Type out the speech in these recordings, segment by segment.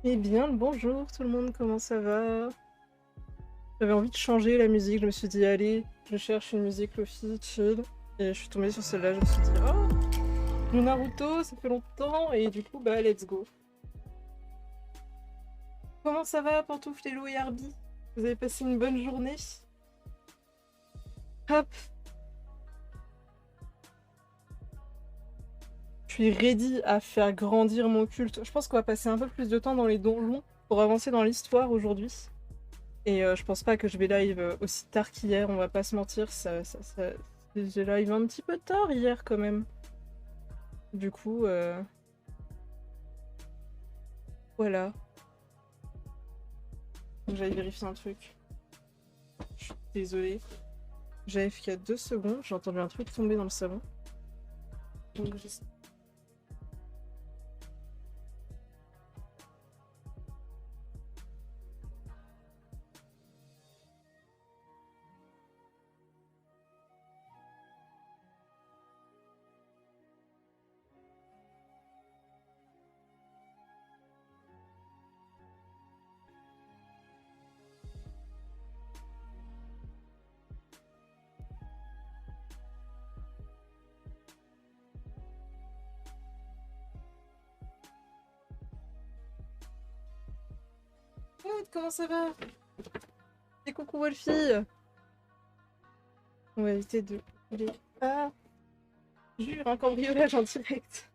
Eh bien, le bonjour tout le monde, comment ça va? J'avais envie de changer la musique, je me suis dit allez, je cherche une musique lofi, chill, et je suis tombée sur celle-là, je me suis dit oh, le Naruto, ça fait longtemps, et du coup bah let's go. Comment ça va Pantoufle, Hello et Arby? Vous avez passé une bonne journée? Hop, je suis ready à faire grandir mon culte. Je pense qu'on va passer un peu plus de temps dans les donjons pour avancer dans l'histoire aujourd'hui. Et je pense pas que je vais live aussi tard qu'hier, on va pas se mentir, j'ai live un petit peu tard hier quand même. Du coup, voilà. Faut que j'aille vérifier un truc. Je suis désolée. J'ai AFK 2 secondes, j'ai entendu un truc tomber dans le salon. Donc j'espère. Comment ça va? Et coucou Wolfie. On va éviter de... Ah, jure, un cambriolage en direct.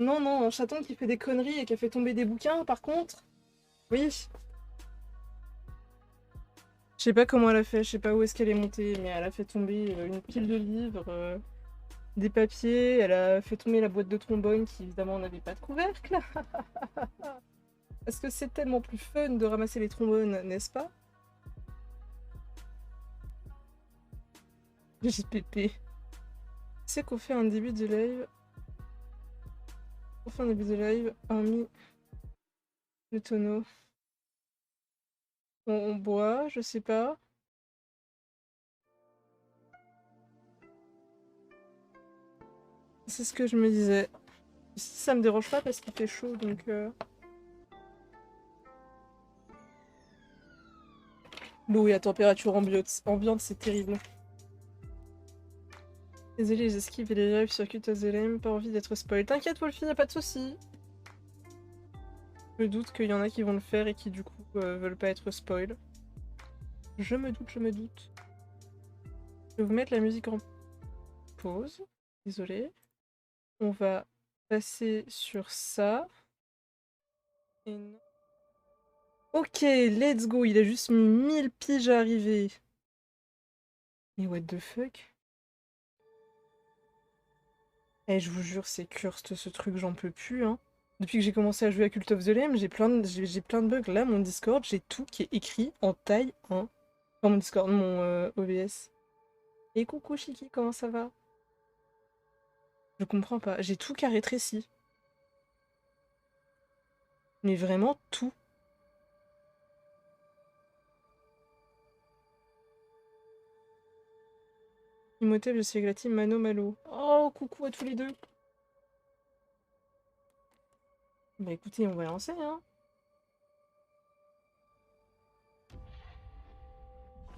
Non, non, un chaton qui fait des conneries et qui a fait tomber des bouquins, par contre. Oui. Je sais pas comment elle a fait, je sais pas où est-ce qu'elle est montée, mais elle a fait tomber une pile de livres, des papiers, elle a fait tomber la boîte de trombone qui évidemment n'avait pas de couvercle. Parce que c'est tellement plus fun de ramasser les trombones, n'est-ce pas? JPP. C'est qu'on fait un début de live. On fait un début de live, hormis le tonneau. On boit, je sais pas. C'est ce que je me disais. Ça me dérange pas parce qu'il fait chaud, donc... L'eau est à température ambiante, c'est terrible. Désolé, les esquives et les lives sur QTZLM, pas envie d'être spoil. T'inquiète Wolfie, y'a pas de soucis. Je me doute qu'il y en a qui vont le faire et qui du coup veulent pas être spoil. Je me doute, je me doute. Je vais vous mettre la musique en pause. Désolé. On va passer sur ça. Et non. Ok, let's go. Il a juste mis 1000 piges à arriver. Mais what the fuck? Eh, je vous jure, c'est cursed ce truc, j'en peux plus, hein. Depuis que j'ai commencé à jouer à Cult of the Lamb, j'ai plein de bugs. Là, mon Discord, j'ai tout qui est écrit en taille 1. Enfin, mon Discord, mon OBS. Et coucou Chiki, comment ça va? Je comprends pas. J'ai tout qui a rétréci. Mais vraiment tout. Imhotep, je suis avec la team Mano Malo. Oh, coucou à tous les deux. Bah écoutez, on va lancer, hein.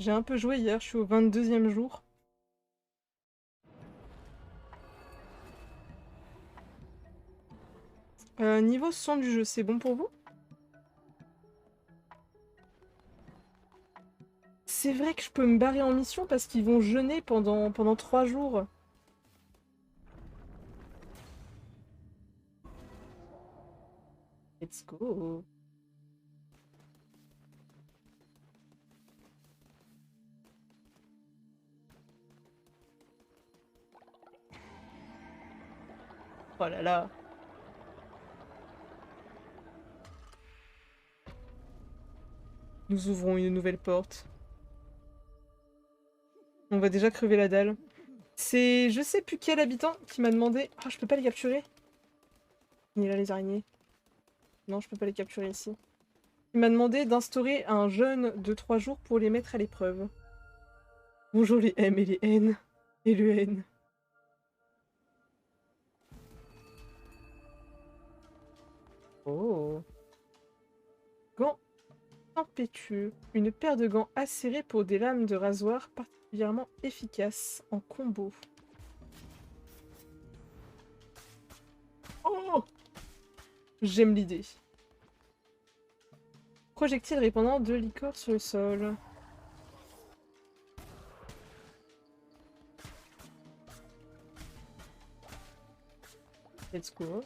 J'ai un peu joué hier, je suis au 22e jour. Niveau son du jeu, c'est bon pour vous? C'est vrai que je peux me barrer en mission parce qu'ils vont jeûner pendant 3 jours. Let's go. Oh là là. Nous ouvrons une nouvelle porte. On va déjà crever la dalle. C'est je sais plus quel habitant qui m'a demandé... Oh, je peux pas les capturer. Il est là les araignées. Non, je peux pas les capturer ici. Il m'a demandé d'instaurer un jeûne de 3 jours pour les mettre à l'épreuve. Bonjour les M et les N. Et le N. Oh. Impétueux. Une paire de gants acérés pour des lames de rasoir particulièrement efficaces en combo. Oh! J'aime l'idée. Projectile répandant de liqueur sur le sol. Let's go.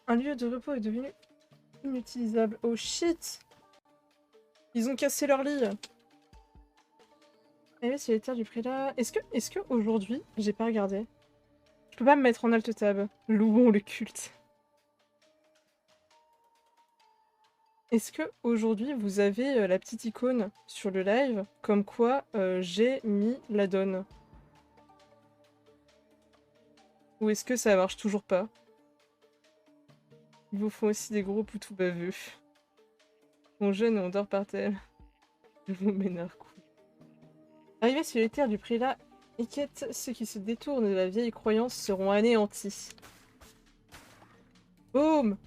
Un lieu de repos est devenu inutilisable. Oh shit! Ils ont cassé leur lit. Eh oui, c'est les terres du prélat. Est-ce que aujourd'hui, j'ai pas regardé. Je peux pas me mettre en alt tab. Louons le culte. Est-ce que aujourd'hui vous avez la petite icône sur le live comme quoi j'ai mis la donne? Ou est-ce que ça marche toujours pas? Ils vous font aussi des gros poutous baveux. On jeûne et on dort par terre. Je vous m'énerve quoi. Arrivé sur les terres du prélat, Eket, ceux qui se détournent de la vieille croyance seront anéantis. Boum!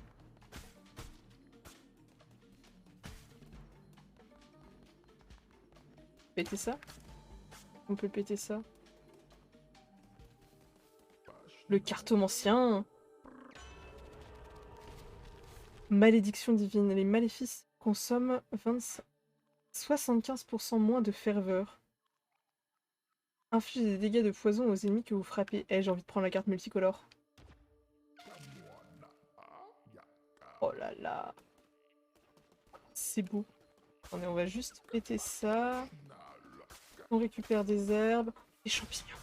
Péter ça? On peut péter ça. Le cartomancien! Malédiction divine. Les maléfices consomment 75% moins de ferveur. Inflige des dégâts de poison aux ennemis que vous frappez. Eh, j'ai envie de prendre la carte multicolore. Oh là là. C'est beau. Attendez, on va juste péter ça. On récupère des herbes. Des champignons.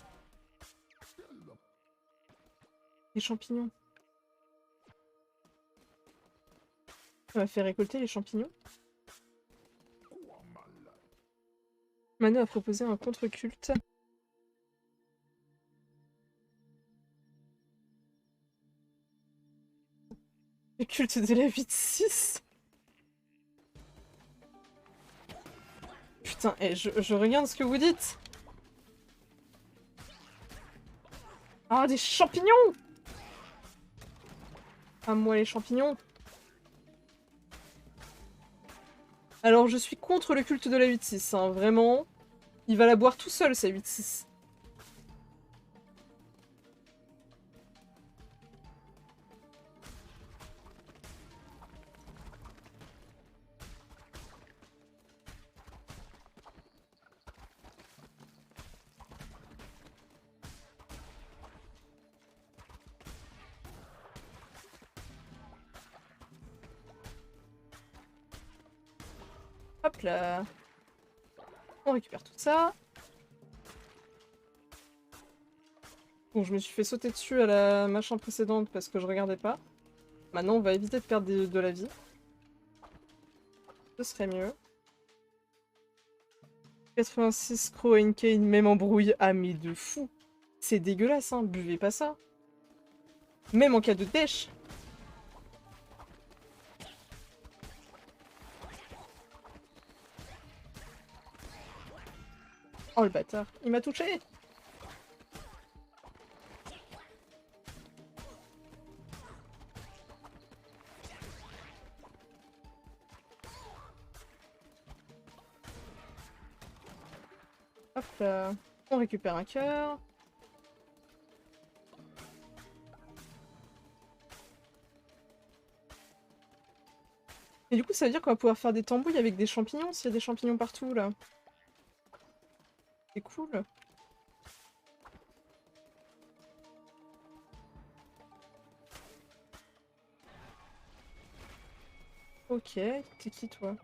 Des champignons. On va faire récolter les champignons. Mano a proposé un contre-culte. Le culte de la 8-6. Putain, eh, je regarde ce que vous dites. Ah, des champignons! À moi les champignons. Alors, je suis contre le culte de la 8-6, hein, vraiment. Il va la boire tout seul, sa 8-6. Hop là. On récupère tout ça. Bon, je me suis fait sauter dessus à la machin précédente parce que je regardais pas. Maintenant, on va éviter de perdre de la vie. Ce serait mieux. 86 Crow and Kane, même en brouille. Ah, mais de fou. C'est dégueulasse, hein. Buvez pas ça. Même en cas de dèche. Oh, le bâtard. Il m'a touché. Hop là. On récupère un cœur. Et du coup, ça veut dire qu'on va pouvoir faire des tambouilles avec des champignons s'il y a des champignons partout, là. C'est cool. Ok, t'es qui, toi?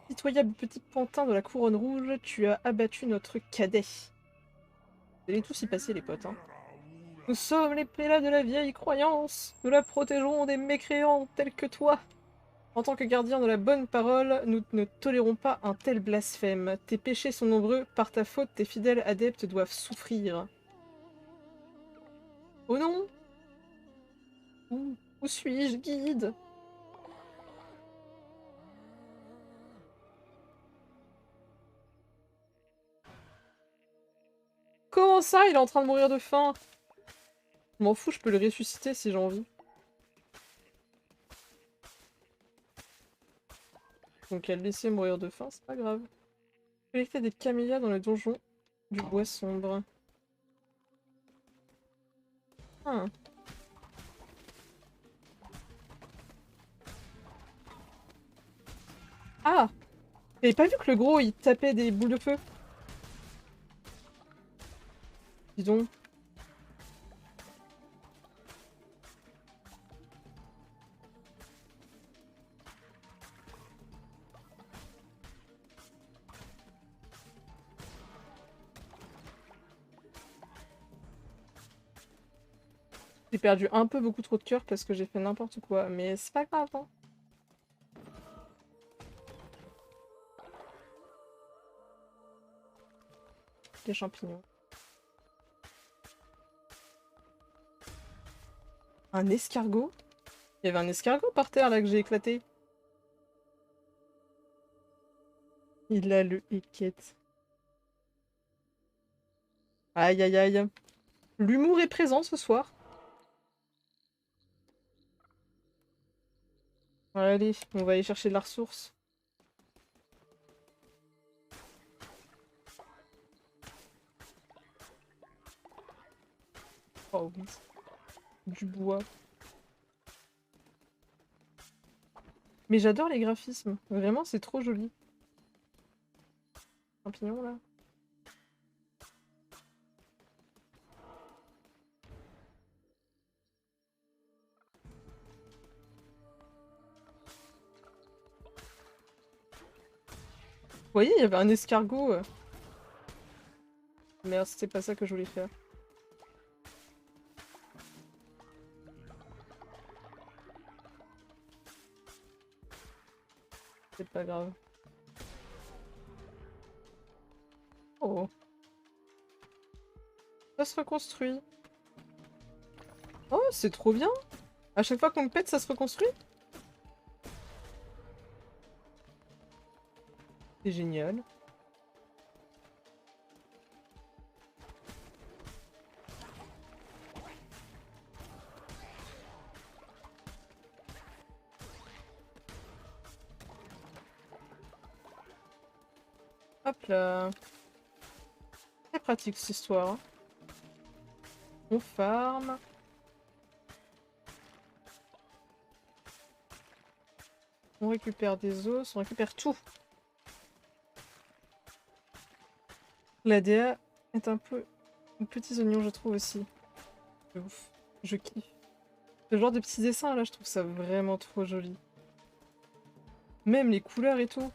Pitoyable petit pantin de la couronne rouge, tu as abattu notre cadet. Vous allez tous y passer, les potes, hein. Nous sommes les prélats de la vieille croyance. Nous la protégerons des mécréants tels que toi. En tant que gardien de la bonne parole, nous ne tolérons pas un tel blasphème. Tes péchés sont nombreux, par ta faute, tes fidèles adeptes doivent souffrir. Oh non! Où suis-je, guide? Comment ça, il est en train de mourir de faim? Je m'en fous, je peux le ressusciter si j'ai envie. Donc elle le laisser mourir de faim, c'est pas grave. Collecter des camélias dans le donjon du bois sombre. Ah. Ah! J'avais pas vu que le gros il tapait des boules de feu. Dis donc. J'ai perdu un peu beaucoup trop de cœur parce que j'ai fait n'importe quoi, mais c'est pas grave, hein. Les champignons. Un escargot? Il y avait un escargot par terre là que j'ai éclaté. Il a le équette. Aïe aïe aïe. L'humour est présent ce soir. Allez, on va aller chercher de la ressource. Oh oui. Du bois. Mais j'adore les graphismes. Vraiment, c'est trop joli. Champignons là. Vous voyez, il y avait un escargot. Merde, c'était pas ça que je voulais faire. C'est pas grave. Oh. Ça se reconstruit. Oh, c'est trop bien. À chaque fois qu'on le pète, ça se reconstruit. C'est génial. Hop là. Très pratique cette histoire, hein. On farm. On récupère des os, on récupère tout. L'ADA est un peu petits oignons, je trouve aussi. De ouf. Je kiffe. Ce genre de petits dessins là, je trouve ça vraiment trop joli. Même les couleurs et tout.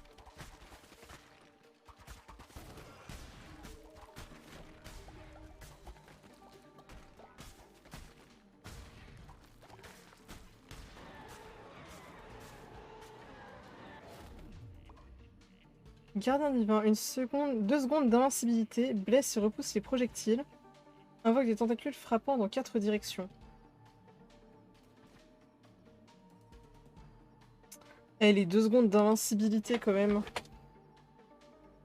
Gardien divin, 2 secondes d'invincibilité, blesse et repousse les projectiles. Invoque des tentacules frappant dans 4 directions. Eh, les 2 secondes d'invincibilité quand même.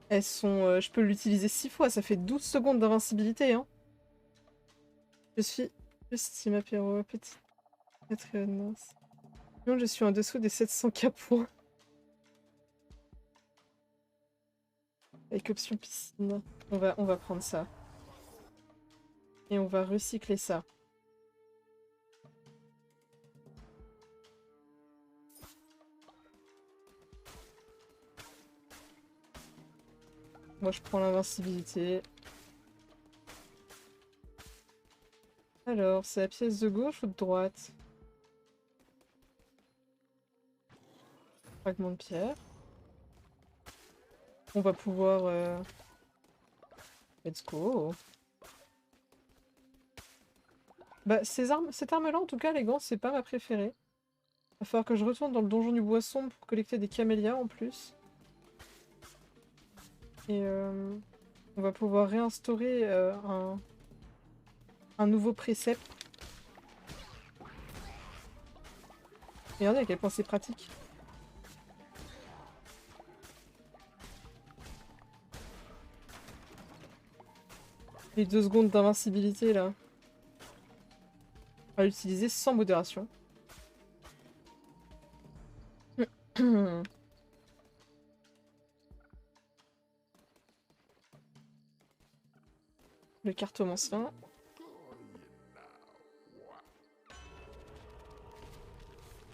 Elles sont... je peux l'utiliser 6 fois, ça fait 12 secondes d'invincibilité, hein. Je suis... Petit Mapéro, petit... Patreon, non, je suis en dessous des 700K points. Avec option piscine. On va prendre ça. Et on va recycler ça. Moi je prends l'invincibilité. Alors, c'est la pièce de gauche ou de droite? Fragment de pierre. On va pouvoir... Let's go. Bah, cette arme-là, en tout cas, les gants, c'est pas ma préférée. Va falloir que je retourne dans le donjon du boisson pour collecter des camélias en plus. Et on va pouvoir réinstaurer un nouveau précepte. Regardez à quel point c'est pratique. Les 2 secondes d'invincibilité là. À utiliser sans modération. Le cartomancien.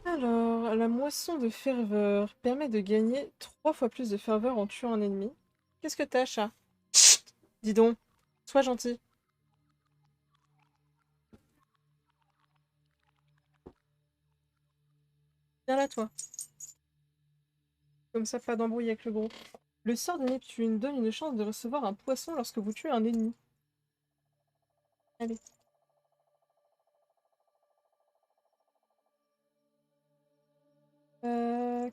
Alors, la moisson de ferveur permet de gagner 3 fois plus de ferveur en tuant un ennemi. Qu'est-ce que t'as, chat? Chut. Dis donc, sois gentil. Viens là, toi. Comme ça, pas d'embrouille avec le gros. Le sort de Neptune donne une chance de recevoir un poisson lorsque vous tuez un ennemi. Allez.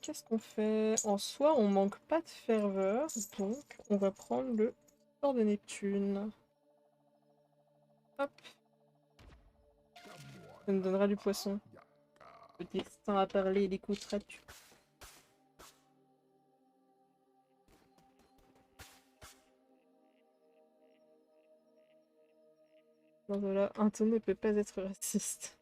Qu'est-ce qu'on fait? En soi, on manque pas de ferveur, donc on va prendre le sort de Neptune. Hop. Ça me donnera du poisson. Le destin à parler, l'écouteras-tu? Non, voilà, un tonneau ne peut pas être raciste.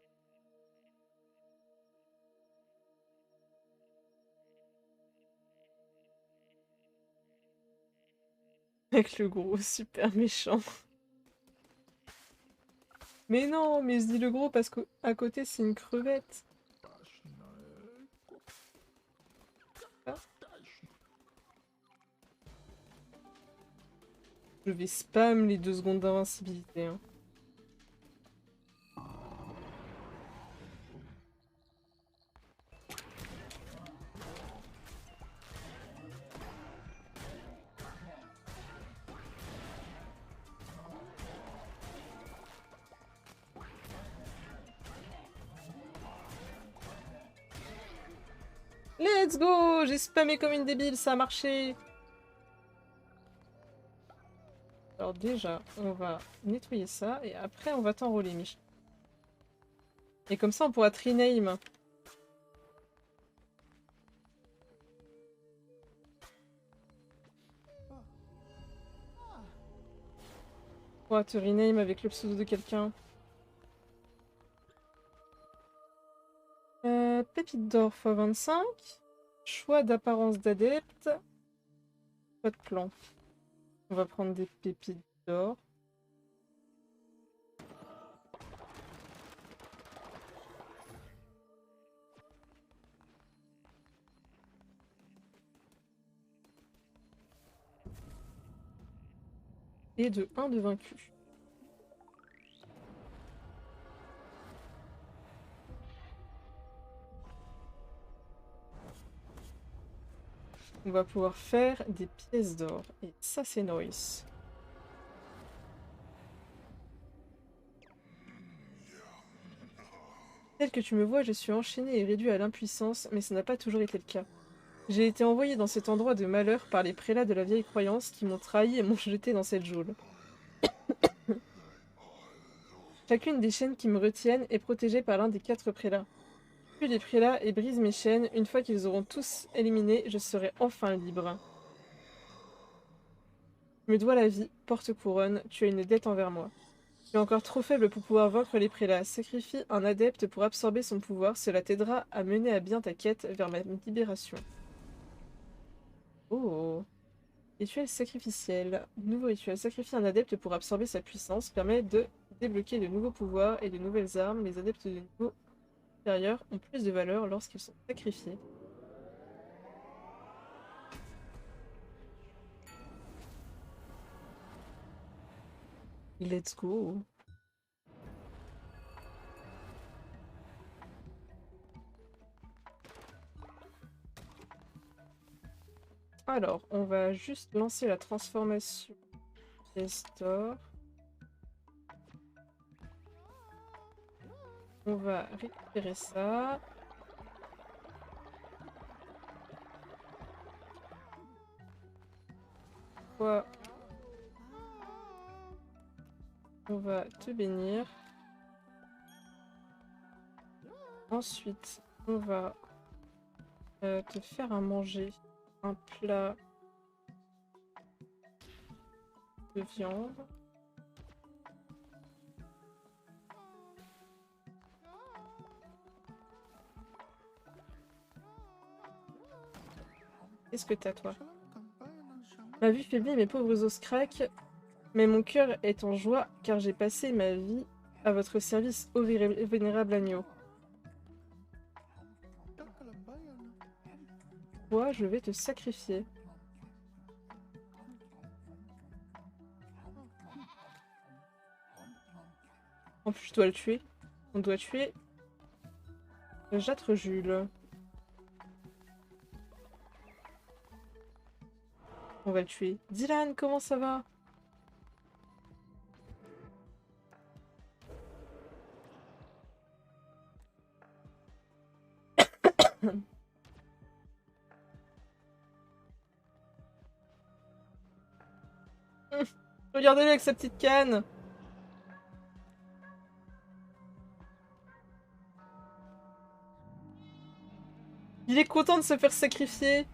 Avec le gros super méchant. Mais non, mais je dis le gros parce qu'à côté c'est une crevette. Ah. Je vais spam les 2 secondes d'invincibilité. Hein. Let's go! J'ai spammé comme une débile, ça a marché! Alors déjà, on va nettoyer ça, et après on va t'enrôler, Mich. Et comme ça on pourra te rename. On pourra te rename avec le pseudo de quelqu'un. Pépite d'or x25. Choix d'apparence d'adepte. Pas de plan. On va prendre des pépites d'or. Et de 1 de vaincu. On va pouvoir faire des pièces d'or. Et ça, c'est nice. Tel que tu me vois, je suis enchaîné et réduit à l'impuissance, mais ça n'a pas toujours été le cas. J'ai été envoyé dans cet endroit de malheur par les prélats de la vieille croyance qui m'ont trahi et m'ont jeté dans cette geôle. Chacune des chaînes qui me retiennent est protégée par l'un des 4 prélats. Tue les prélats et brise mes chaînes, une fois qu'ils auront tous éliminés, je serai enfin libre. Je me dois la vie, porte-couronne, tu as une dette envers moi. Tu es encore trop faible pour pouvoir vaincre les prélats. Sacrifie un adepte pour absorber son pouvoir, cela t'aidera à mener à bien ta quête vers ma libération. Oh. Rituel sacrificiel. Nouveau rituel. Sacrifier un adepte pour absorber sa puissance permet de débloquer de nouveaux pouvoirs et de nouvelles armes. Les adeptes de niveau supérieur ont plus de valeur lorsqu'ils sont sacrifiés. Let's go. Alors, on va juste lancer la transformation pièce d'or. On va récupérer ça. Quoi? On va te bénir. Ensuite, on va te faire à manger un plat de viande. Qu'est-ce que t'as, toi? Ma vue faiblit, mes pauvres os craquent, mais mon cœur est en joie, car j'ai passé ma vie à votre service, ô vénérable agneau. Toi, je vais te sacrifier. En plus, je dois le tuer. On doit tuer Jâtre Jules. On va le tuer. Dylan, comment ça va? Regardez-le avec sa petite canne. Il est content de se faire sacrifier.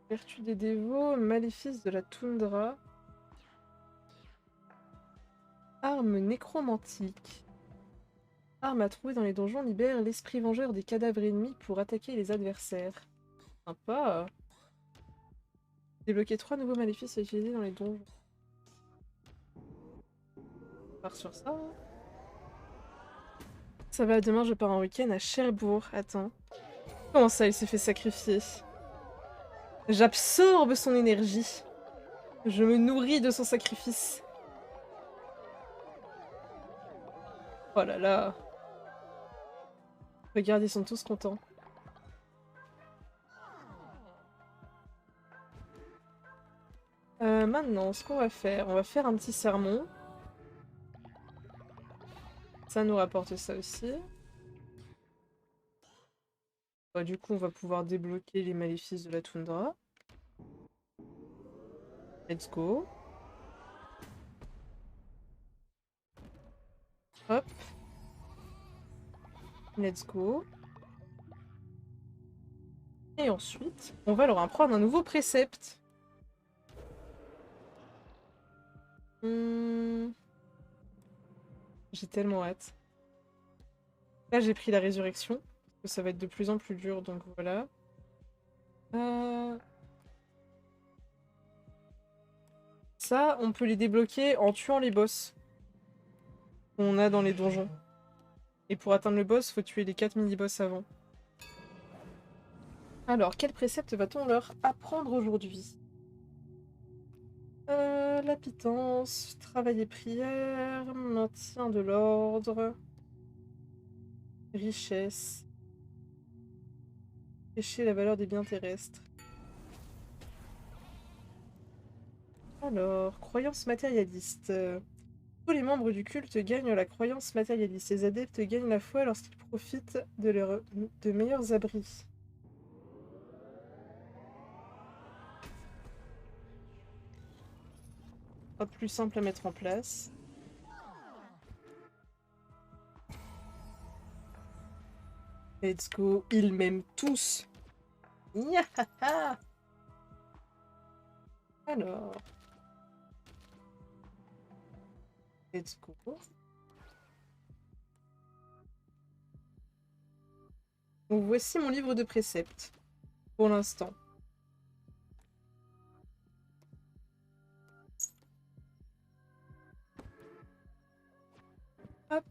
Vertu des dévots, maléfice de la toundra. Arme nécromantique. Arme à trouver dans les donjons libère l'esprit vengeur des cadavres ennemis pour attaquer les adversaires. Sympa. Débloquer 3 nouveaux maléfices à utiliser dans les donjons. On part sur ça. Ça va, demain je pars en week-end à Cherbourg. Attends. Comment ça, il s'est fait sacrifier? J'absorbe son énergie. Je me nourris de son sacrifice. Oh là là. Regarde, ils sont tous contents. Maintenant, ce qu'on va faire, on va faire un petit sermon. Ça nous rapporte ça aussi. Bah, du coup, on va pouvoir débloquer les maléfices de la toundra. Let's go. Hop. Let's go. Et ensuite, on va leur apprendre un nouveau précepte. J'ai tellement hâte. Là, j'ai pris la résurrection. Parce que ça va être de plus en plus dur, donc voilà. Ça, on peut les débloquer en tuant les boss qu'on a dans les donjons. Et pour atteindre le boss, faut tuer les 4 mini-boss avant. Alors, quel précepte va-t-on leur apprendre aujourd'hui? La pitance, travail et prière, maintien de l'ordre, richesse, pêcher la valeur des biens terrestres. Alors, croyance matérialiste. Tous les membres du culte gagnent la croyance matérialiste. Les adeptes gagnent la foi lorsqu'ils profitent de meilleurs abris. Pas plus simple à mettre en place. Let's go, ils m'aiment tous. Yahaha. Alors. Let's go. Donc voici mon livre de préceptes. Pour l'instant. Hop.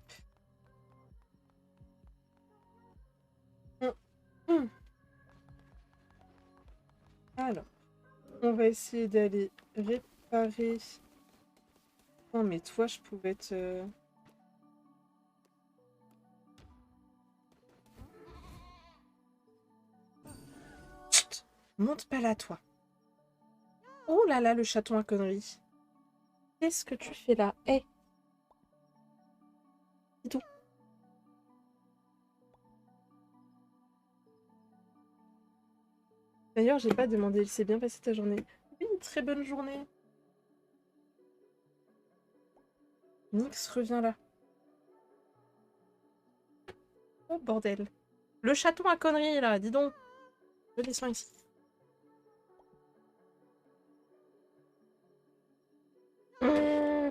Alors. On va essayer d'aller réparer... Non mais toi je pouvais te... Chut. Monte pas là toi. Oh là là, le chaton à conneries. Qu'est-ce que tu fais là? Hé, dis donc. D'ailleurs, j'ai pas demandé, il s'est bien passé ta journée? Oui, très bonne journée. Nyx revient là. Oh bordel. Le chaton à conneries, là, dis donc. Je descends ici. Qu'est-ce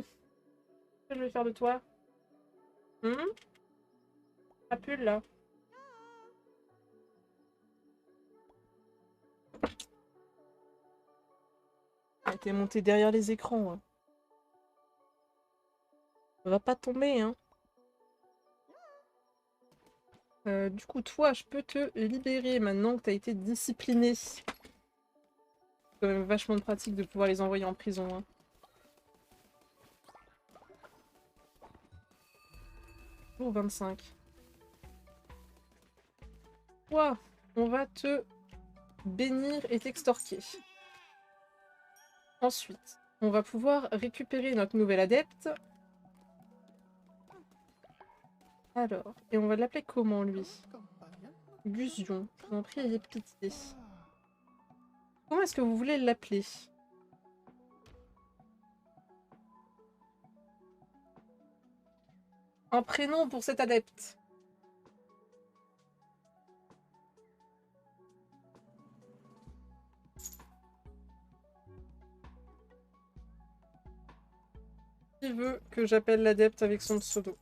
que je vais faire de toi? Ta pull, là. Ah, t'es monté derrière les écrans, ouais. Ça va pas tomber, hein. Du coup, toi, je peux te libérer maintenant que t'as été discipliné. C'est quand même vachement pratique de pouvoir les envoyer en prison, hein. Jour 25. Toi, on va te bénir et t'extorquer. Ensuite, on va pouvoir récupérer notre nouvel adepte. Alors, et on va l'appeler comment, lui? Gusion. Je vous en prie, ayez pitié. Comment est-ce que vous voulez l'appeler? Un prénom pour cet adepte. Qui veut que j'appelle l'adepte avec son pseudo?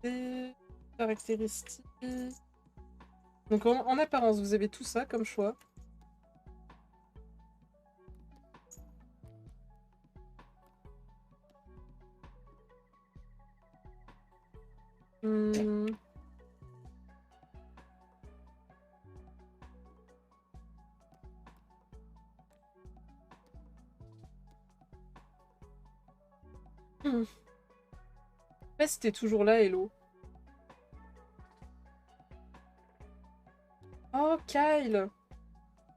Et caractéristiques. Donc en apparence, vous avez tout ça comme choix. Hmm. Je sais pas si t'es toujours là, Hello. Oh, Kyle!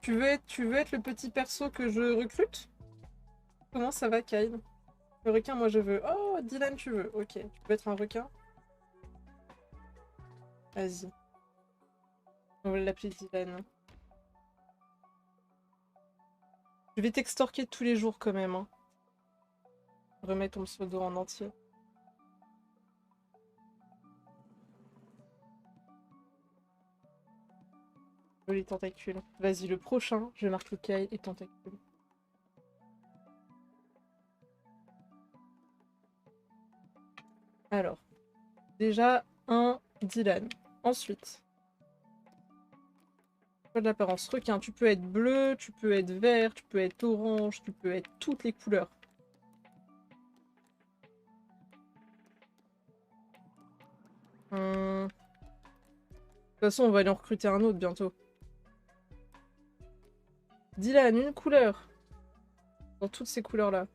Tu veux être le petit perso que je recrute? Comment ça va, Kyle? Le requin, moi je veux. Oh, Dylan, tu veux. Ok, tu veux être un requin? Vas-y. On va l'appeler Dylan. Je vais t'extorquer tous les jours quand même, hein. Remets ton pseudo en entier. Les tentacules. Vas-y, le prochain, je marque le Kyle et tentacules. Alors, déjà, un Dylan. Ensuite, de l'apparence requin. Tu peux être bleu, tu peux être vert, tu peux être orange, tu peux être toutes les couleurs. De toute façon, on va aller en recruter un autre bientôt. Dylan, une couleur. Dans toutes ces couleurs-là.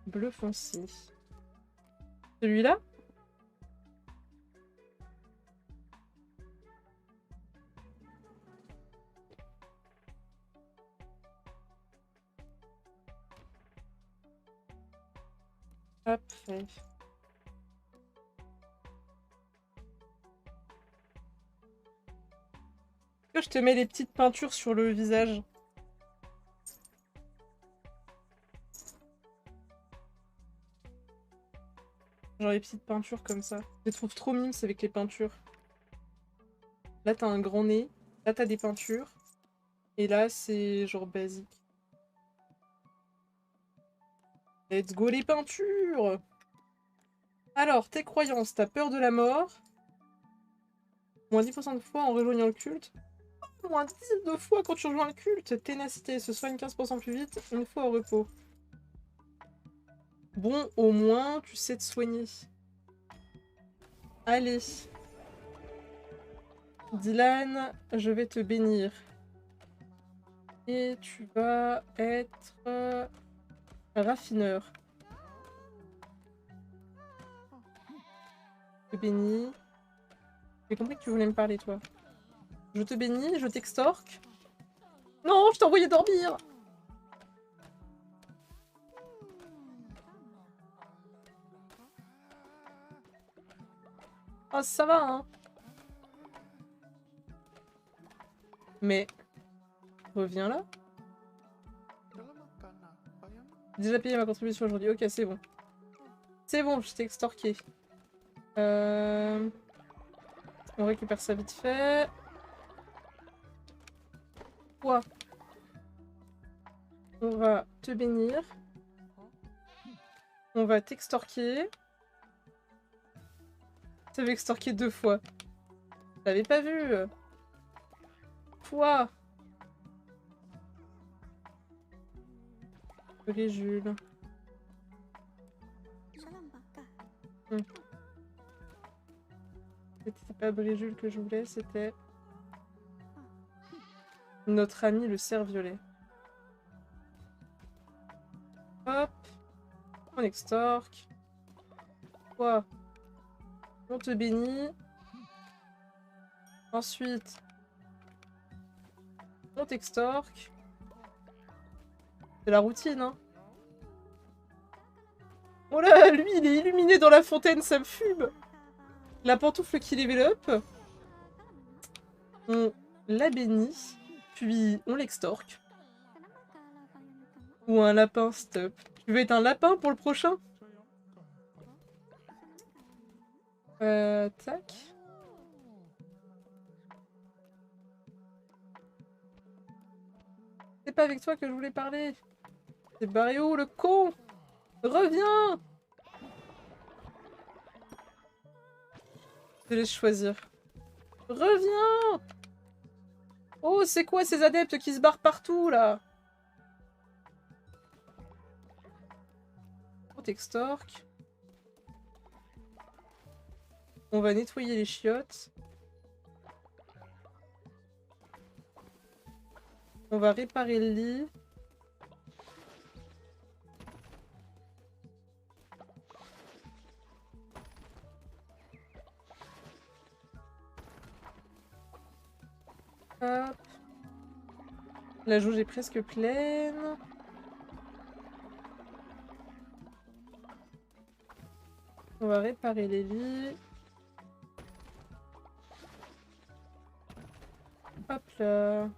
Bleu foncé. Celui-là? Après. Je te mets les petites peintures sur le visage. Genre les petites peintures comme ça. Je les trouve trop mimes avec les peintures. Là, t'as un grand nez. Là, t'as des peintures. Et là, c'est genre basique. Let's go les peintures! Alors, tes croyances, t'as peur de la mort. Moins 10% de fois en rejoignant le culte. Moins 10 de fois quand tu rejoins le culte. Ténacité se soigne 15% plus vite une fois au repos. Bon, au moins, tu sais te soigner. Allez. Dylan, je vais te bénir. Et tu vas être raffineur. Je te bénis. J'ai compris que tu voulais me parler, toi. Je te bénis, je t'extorque. Non, je t'ai envoyé dormir. Ah, ça va, hein. Mais... Reviens là. J'ai déjà payé ma contribution aujourd'hui. Ok, c'est bon. C'est bon, je t'ai extorqué. On récupère ça vite fait. Quoi? On va te bénir. On va t'extorquer. T'avais extorqué 2 fois. T'avais pas vu. Toi. Jules. C'était pas Bréjul que je voulais, c'était notre ami le cerf violet. Hop. On extorque. Quoi? On te bénit. Ensuite, on t'extorque. C'est la routine, hein. Oh là, lui, il est illuminé dans la fontaine, ça me fume. La pantoufle qui level up. On la bénit, puis on l'extorque. Ou un lapin, stop. Tu veux être un lapin pour le prochain? Tac. C'est pas avec toi que je voulais parler. C'est Barrio, le con! Reviens! Je te laisse choisir. Reviens! Oh, c'est quoi ces adeptes qui se barrent partout, là? On t'extorque. On va nettoyer les chiottes. On va réparer le lit. Hop. La jauge est presque pleine. On va réparer les lits. Hop là.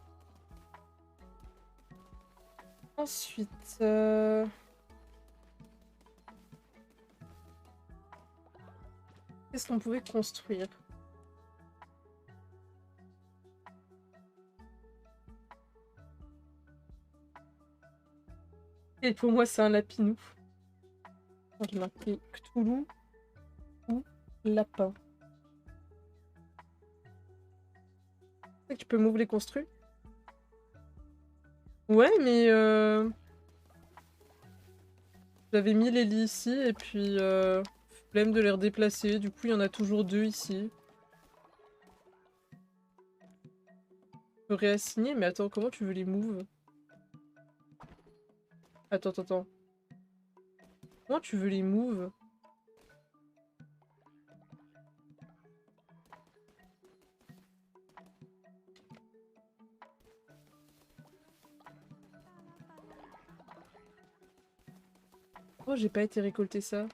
Ensuite... Qu'est-ce qu'on pouvait construire? Et pour moi, c'est un lapinou. Je l'ai marqué Cthulhu ou lapin. Tu peux m'ouvrir les construits? Ouais, mais j'avais mis les lits ici et puis flemme de les redéplacer. Du coup, il y en a toujours 2 ici. Je peux réassigner, mais attends, comment tu veux les move? Attends. Comment tu veux les move? Oh, j'ai pas été récolter ça.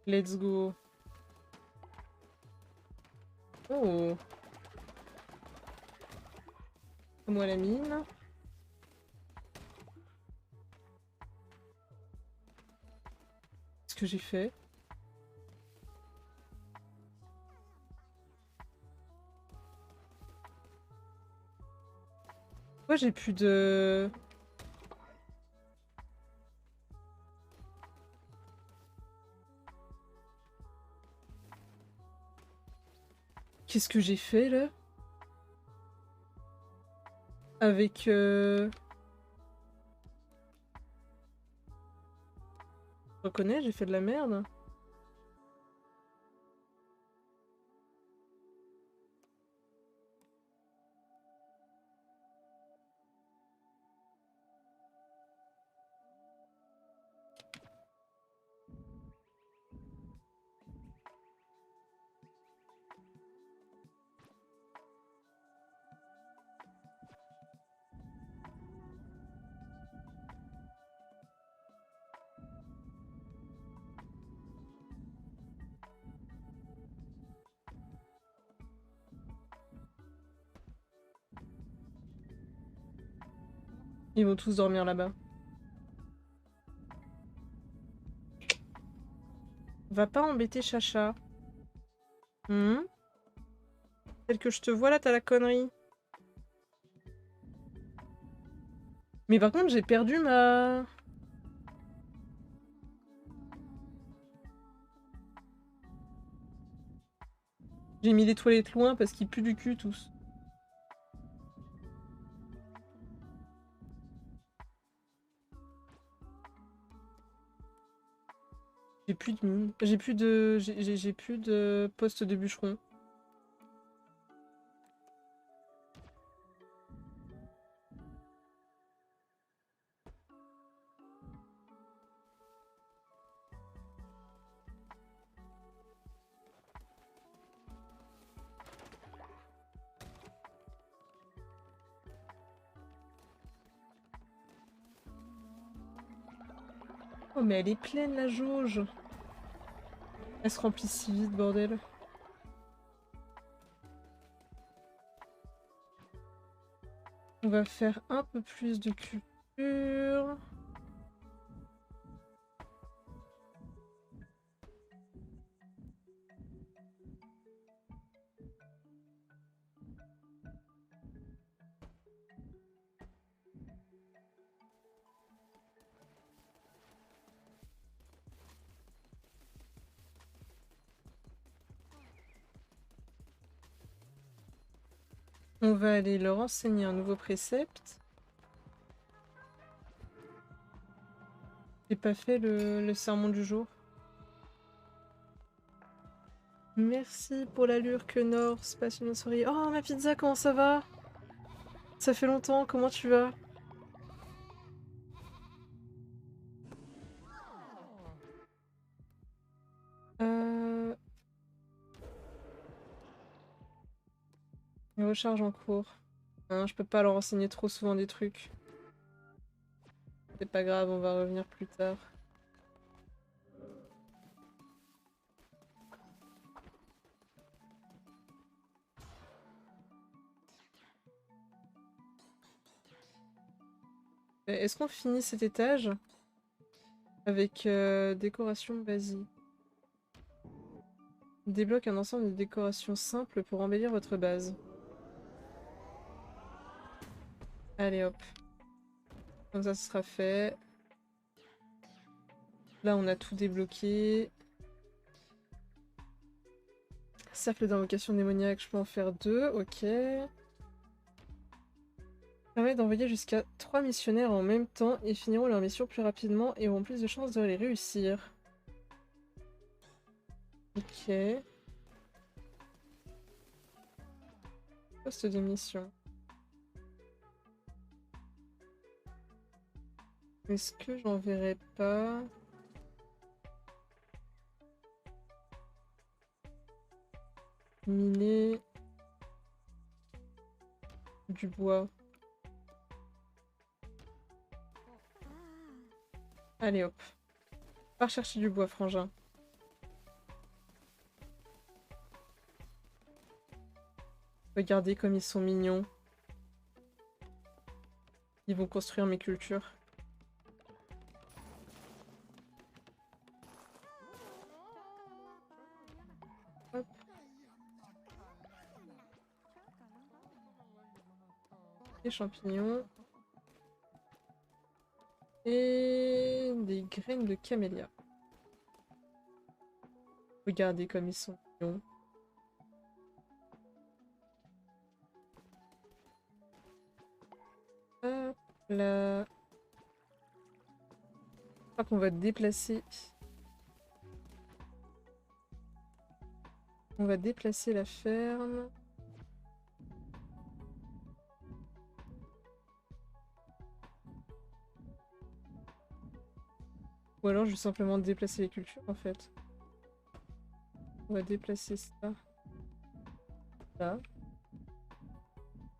Let's go. Oh. Moi la mine. Qu'est-ce que j'ai fait? Pourquoi j'ai plus de... Qu'est-ce que j'ai fait là? Avec... Je reconnais, j'ai fait de la merde. Ils vont tous dormir là-bas. Va pas embêter Chacha. Tel que je te vois là, t'as la connerie. Mais par contre, j'ai perdu ma... J'ai mis les toilettes loin parce qu'ils puent du cul tous. J'ai plus de mine. J'ai plus de... J'ai plus de poste de bûcheron. Oh mais elle est pleine la jauge. Elle se remplit si vite, bordel. On va faire un peu plus de culture. On va aller leur enseigner un nouveau précepte. J'ai pas fait le sermon du jour. Merci pour l'allure que Norse passe une soirée. Oh ma pizza, comment ça va? Ça fait longtemps, comment tu vas? Recharge en cours. Hein, je peux pas leur enseigner trop souvent des trucs. C'est pas grave, on va revenir plus tard. Est-ce qu'on finit cet étage? Avec décoration basique. Débloque un ensemble de décorations simples pour embellir votre base. Allez hop. Comme ça, ce sera fait. Là, on a tout débloqué. Cercle d'invocation démoniaque, je peux en faire 2, ok. Permet d'envoyer jusqu'à 3 missionnaires en même temps et finiront leur mission plus rapidement et auront plus de chances de les réussir. Ok. Poste de mission. Est-ce que j'enverrai pas... Miner... du bois. Allez hop. Va chercher du bois, frangin. Regardez comme ils sont mignons. Ils vont construire mes cultures. Hop. Des champignons. Et des graines de camélia. Regardez comme ils sont mignons. Hop là. Je crois qu'on va déplacer. On va déplacer la ferme. Ou alors je vais simplement déplacer les cultures en fait. On va déplacer ça. Là.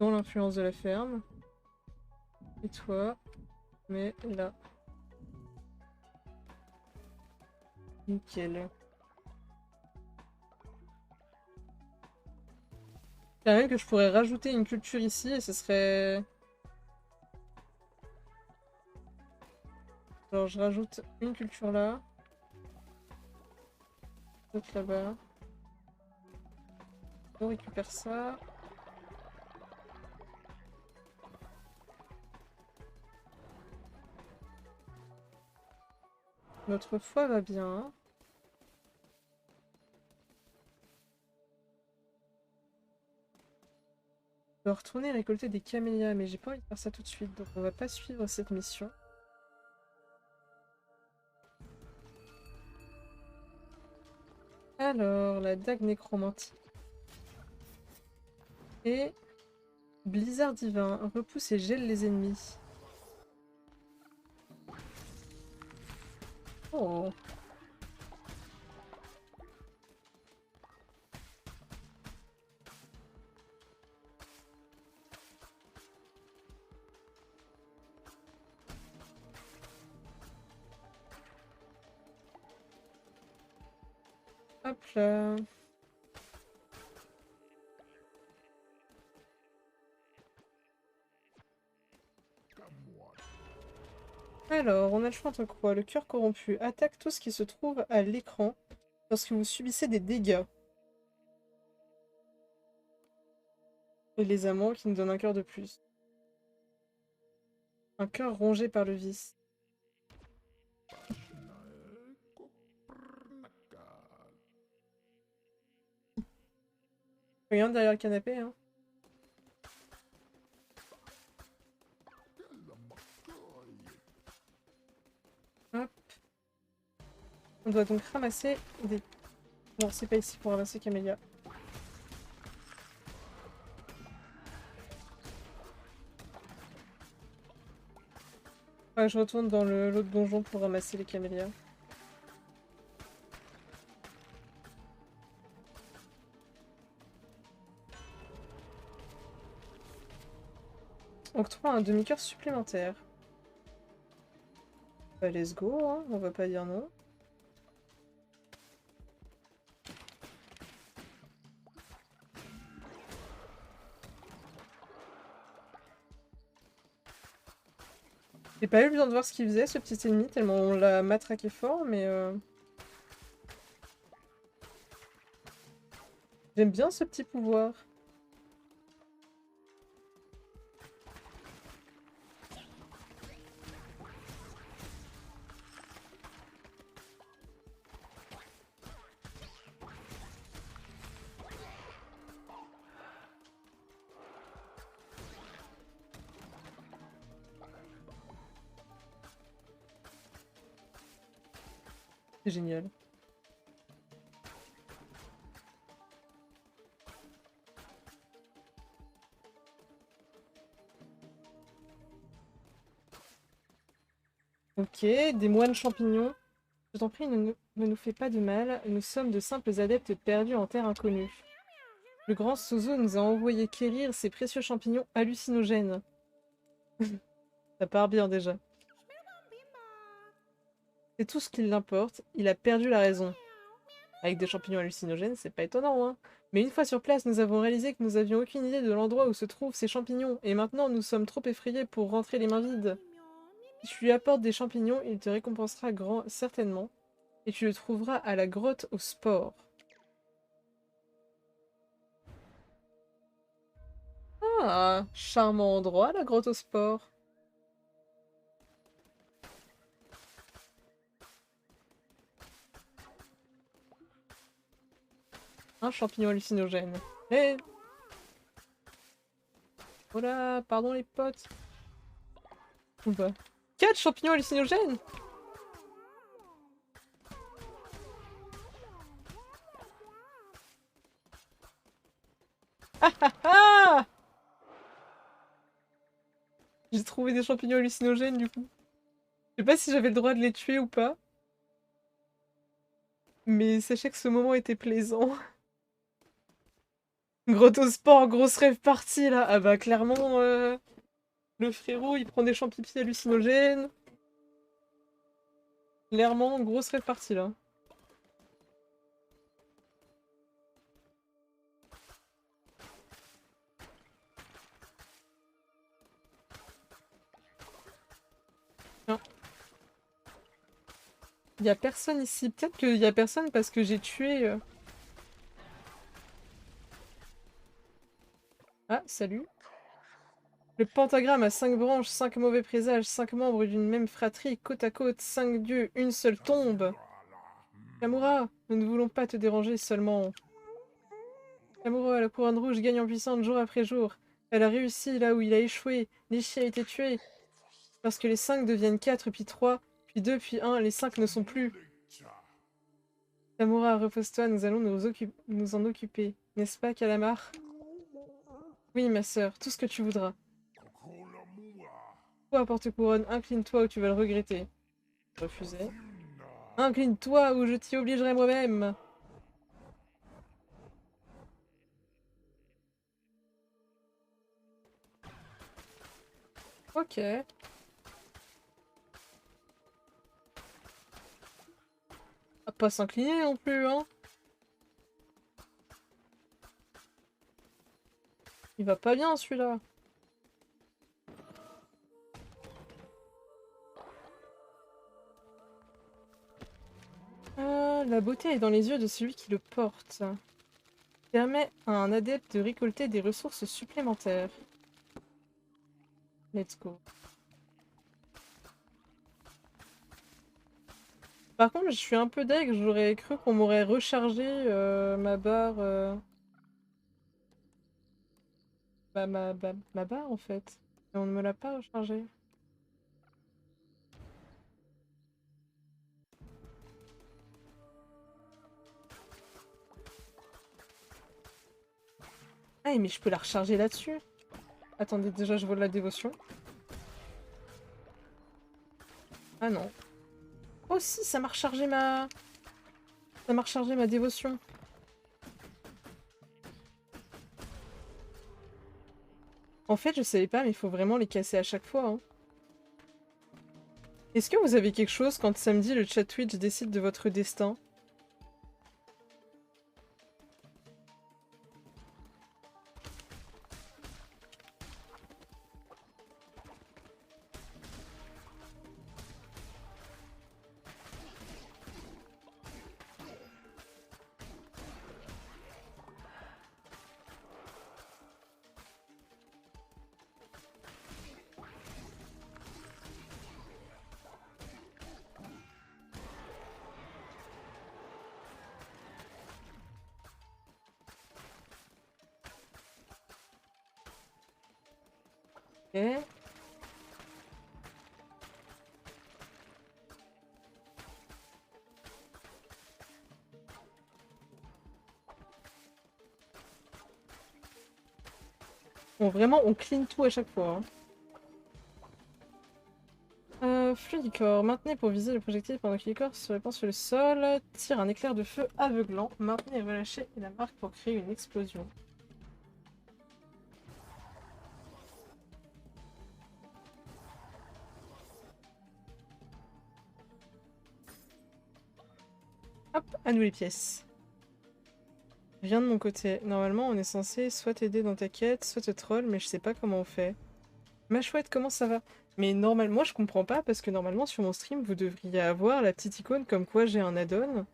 Dans l'influence de la ferme. Et toi, mais là. Nickel. Quand même que je pourrais rajouter une culture ici et ce serait... Alors je rajoute une culture là. L'autre là-bas. On récupère ça. Notre foie va bien. Je dois retourner récolter des camélias, mais j'ai pas envie de faire ça tout de suite, donc on va pas suivre cette mission. Alors, la dague nécromantique. Et blizzard divin, repousse et gèle les ennemis. Oh. Hop là. Alors, on a le choix entre quoi? Le cœur corrompu attaque tout ce qui se trouve à l'écran lorsque vous subissez des dégâts. Et les amants qui nous donnent un cœur de plus. Un cœur rongé par le vice. Regarde derrière le canapé, hein. Hop. On doit donc ramasser des... Non, c'est pas ici pour ramasser Camélia. Ouais, je retourne dans l'autre donjon pour ramasser les camélias. Octroie un demi-cœur supplémentaire. Bah, let's go, hein, on va pas dire non. J'ai pas eu besoin de voir ce qu'il faisait, ce petit ennemi, tellement on l'a matraqué fort, mais... J'aime bien ce petit pouvoir. C'est génial. Ok, des moines champignons. Je t'en prie, ne nous fais pas de mal. Nous sommes de simples adeptes perdus en terre inconnue. Le grand Sozo nous a envoyé quérir ces précieux champignons hallucinogènes. Ça part bien déjà. C'est tout ce qui l'importe, il a perdu la raison. Avec des champignons hallucinogènes, c'est pas étonnant, hein. Mais une fois sur place, nous avons réalisé que nous avions aucune idée de l'endroit où se trouvent ces champignons, et maintenant nous sommes trop effrayés pour rentrer les mains vides. Si tu lui apportes des champignons, il te récompensera certainement, et tu le trouveras à la grotte au sport. Ah, charmant endroit, la grotte au sport. Un champignon hallucinogène. Eh! Oh là, pardon les potes. Ou pas. 4 champignons hallucinogènes! Ah ah ah! J'ai trouvé des champignons hallucinogènes du coup. Je sais pas si j'avais le droit de les tuer ou pas. Mais sachez que ce moment était plaisant. Grottosport, grosse rêve partie là. Ah bah clairement, le frérot il prend des champignons hallucinogènes. Clairement, grosse rêve partie là. Non. Il y a personne ici. Peut-être qu'il y a personne parce que j'ai tué... Ah, salut. Le pentagramme a 5 branches, 5 mauvais présages, 5 membres d'une même fratrie, côte à côte, 5 dieux, une seule tombe. Kamura, nous ne voulons pas te déranger seulement. Kamura, la couronne rouge gagne en puissance jour après jour. Elle a réussi là où il a échoué. Nishi a été tué. Lorsque les 5 deviennent 4, puis 3, puis 2, puis 1, les 5 ne sont plus. Kamura, repose-toi, nous allons nous en occuper. N'est-ce pas, Calamar? Oui, ma sœur, tout ce que tu voudras. Toi, porte-couronne, incline-toi ou tu vas le regretter. Refusé. Incline-toi ou je t'y obligerai moi-même. Ok. À pas s'incliner non plus, hein. Il va pas bien celui-là. La beauté est dans les yeux de celui qui le porte. Permet à un adepte de récolter des ressources supplémentaires. Let's go. Par contre, je suis un peu deg, j'aurais cru qu'on m'aurait rechargé ma barre... ma barre en fait. Et on ne me l'a pas rechargée. Ah, mais je peux la recharger là-dessus. Attendez, déjà je vole la dévotion. Ah non. Oh si, ça m'a rechargé ma... Ça m'a rechargé ma dévotion. En fait, je savais pas, mais il faut vraiment les casser à chaque fois. Hein. Est-ce que vous avez quelque chose quand samedi le chat Twitch décide de votre destin? Ok. Bon, vraiment, on clean tout à chaque fois. Hein. Fluidicor, maintenez pour viser le projectile pendant que l'icor se répand sur le sol. Tire un éclair de feu aveuglant. Maintenez et relâchez la marque pour créer une explosion. Hop, à nous les pièces. Viens de mon côté. Normalement, on est censé soit t'aider dans ta quête, soit te troll, mais je sais pas comment on fait. Ma chouette, comment ça va? Mais normalement, moi je comprends pas parce que normalement sur mon stream, vous devriez avoir la petite icône comme quoi j'ai un add-on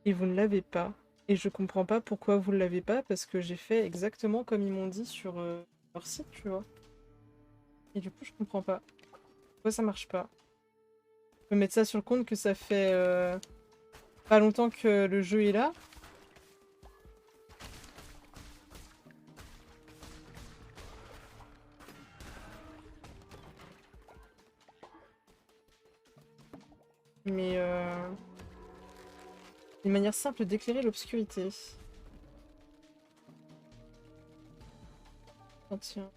et vous ne l'avez pas. Et je comprends pas pourquoi vous ne l'avez pas parce que j'ai fait exactement comme ils m'ont dit sur leur site, tu vois. Et du coup, je comprends pas. Pourquoi ça marche pas? Je peux mettre ça sur le compte que ça fait pas longtemps que le jeu est là. Mais une manière simple d'éclairer l'obscurité. Oh, tiens.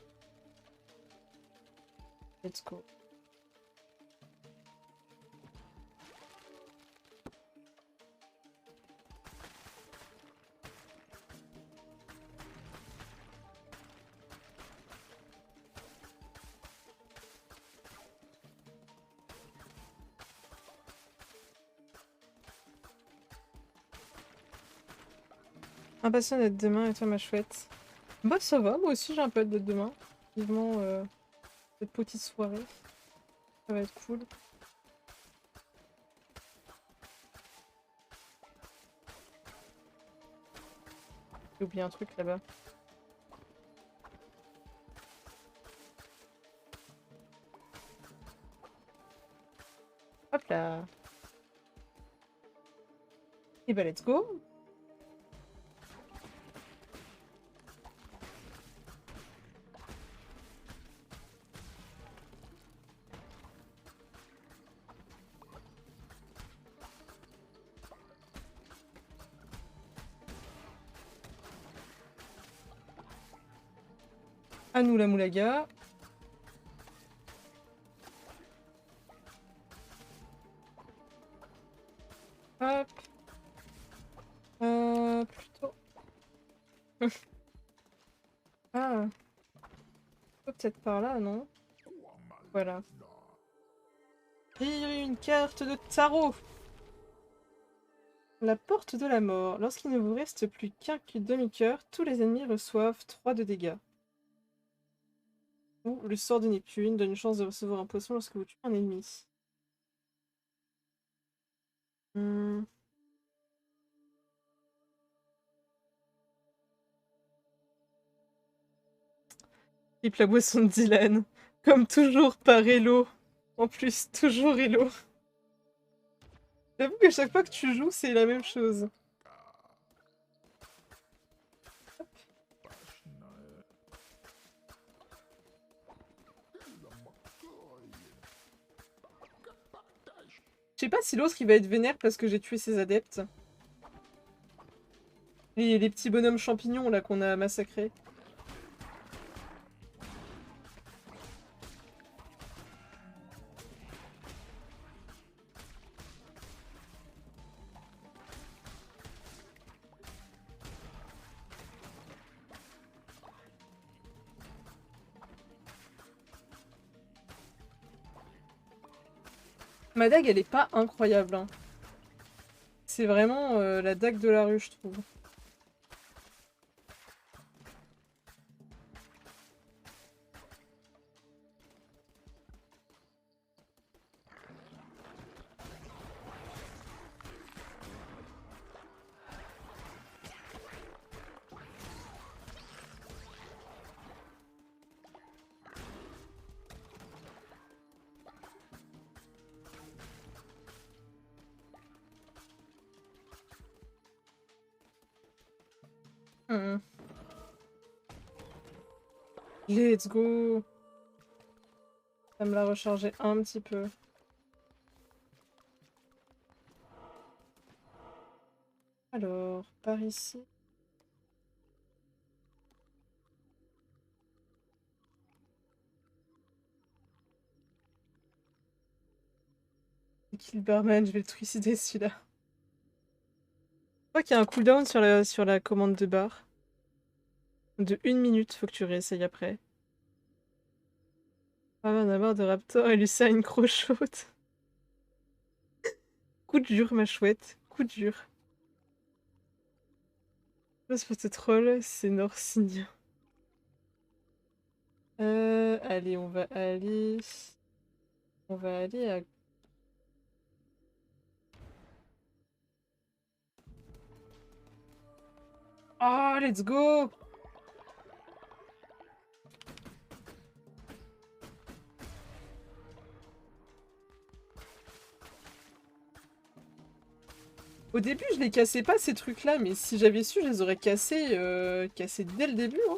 Let's go. Impatient d'être demain et toi ma chouette. Bah ça va, moi aussi j'ai un peu hâte d'être demain. Vivement cette petite soirée. Ça va être cool. J'ai oublié un truc là-bas. Hop là. Et bah let's go. À nous la moulaga. Hop. Plutôt. Ah. Peut-être par là, non? Voilà. Et une carte de tarot. La porte de la mort. Lorsqu'il ne vous reste plus qu'un demi-cœur, tous les ennemis reçoivent 3 de dégâts. Ou le sort de Neptune donne une chance de recevoir un poisson lorsque vous tuez un ennemi. Hmm. Type la boisson de Dylan. Comme toujours par Hello. En plus, toujours Hello. J'avoue qu'à chaque fois que tu joues, c'est la même chose. Je sais pas si l'autre il va être vénère parce que j'ai tué ses adeptes. Les petits bonhommes champignons là qu'on a massacrés. Ma dague elle est pas incroyable. Hein. C'est vraiment la dague de la rue je trouve. Hmm. Let's go. Ça me l'a rechargé un petit peu. Alors, par ici. Kill Barman, je vais le trucider celui-là. Je crois qu'il y a un cooldown sur la commande de barre. De 1 minute, faut que tu réessayes après. Ah, on a marre de Raptor et Lucien une crochote. Coup dur, ma chouette. Coup dur. Le spot troll, c'est Norsigne. Allez, on va aller... On va aller à... Oh, let's go! Au début, je les cassais pas, ces trucs-là, mais si j'avais su, je les aurais cassés dès le début, hein.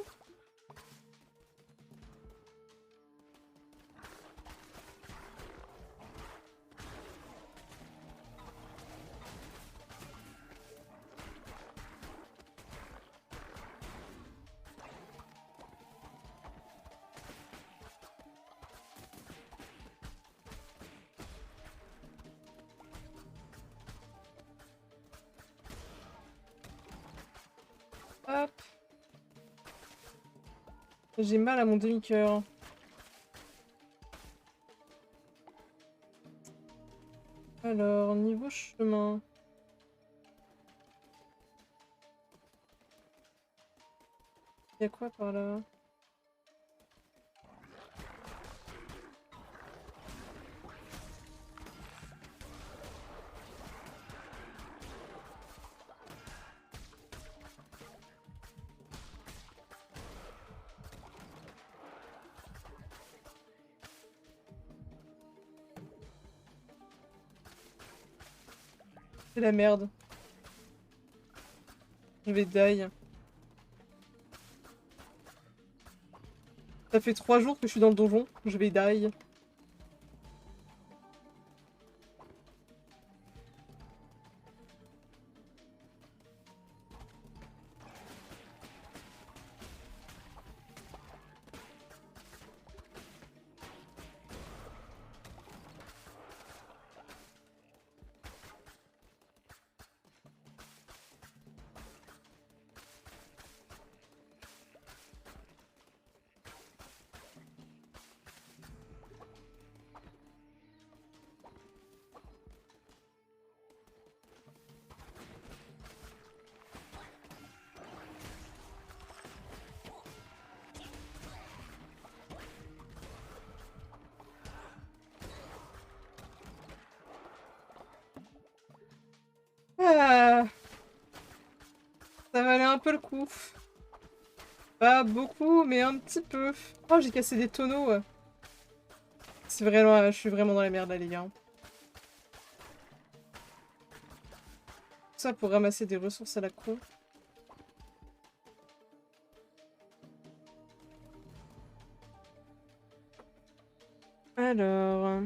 Hop. J'ai mal à mon demi-cœur. Alors, niveau chemin... Y'a quoi par là? C'est la merde. Je vais die. Ça fait 3 jours que je suis dans le donjon. Je vais die. Ah, ça valait un peu le coup. Pas beaucoup, mais un petit peu. Oh, j'ai cassé des tonneaux. C'est vraiment, je suis vraiment dans la merde là, les gars. Tout ça pour ramasser des ressources à la con. Alors...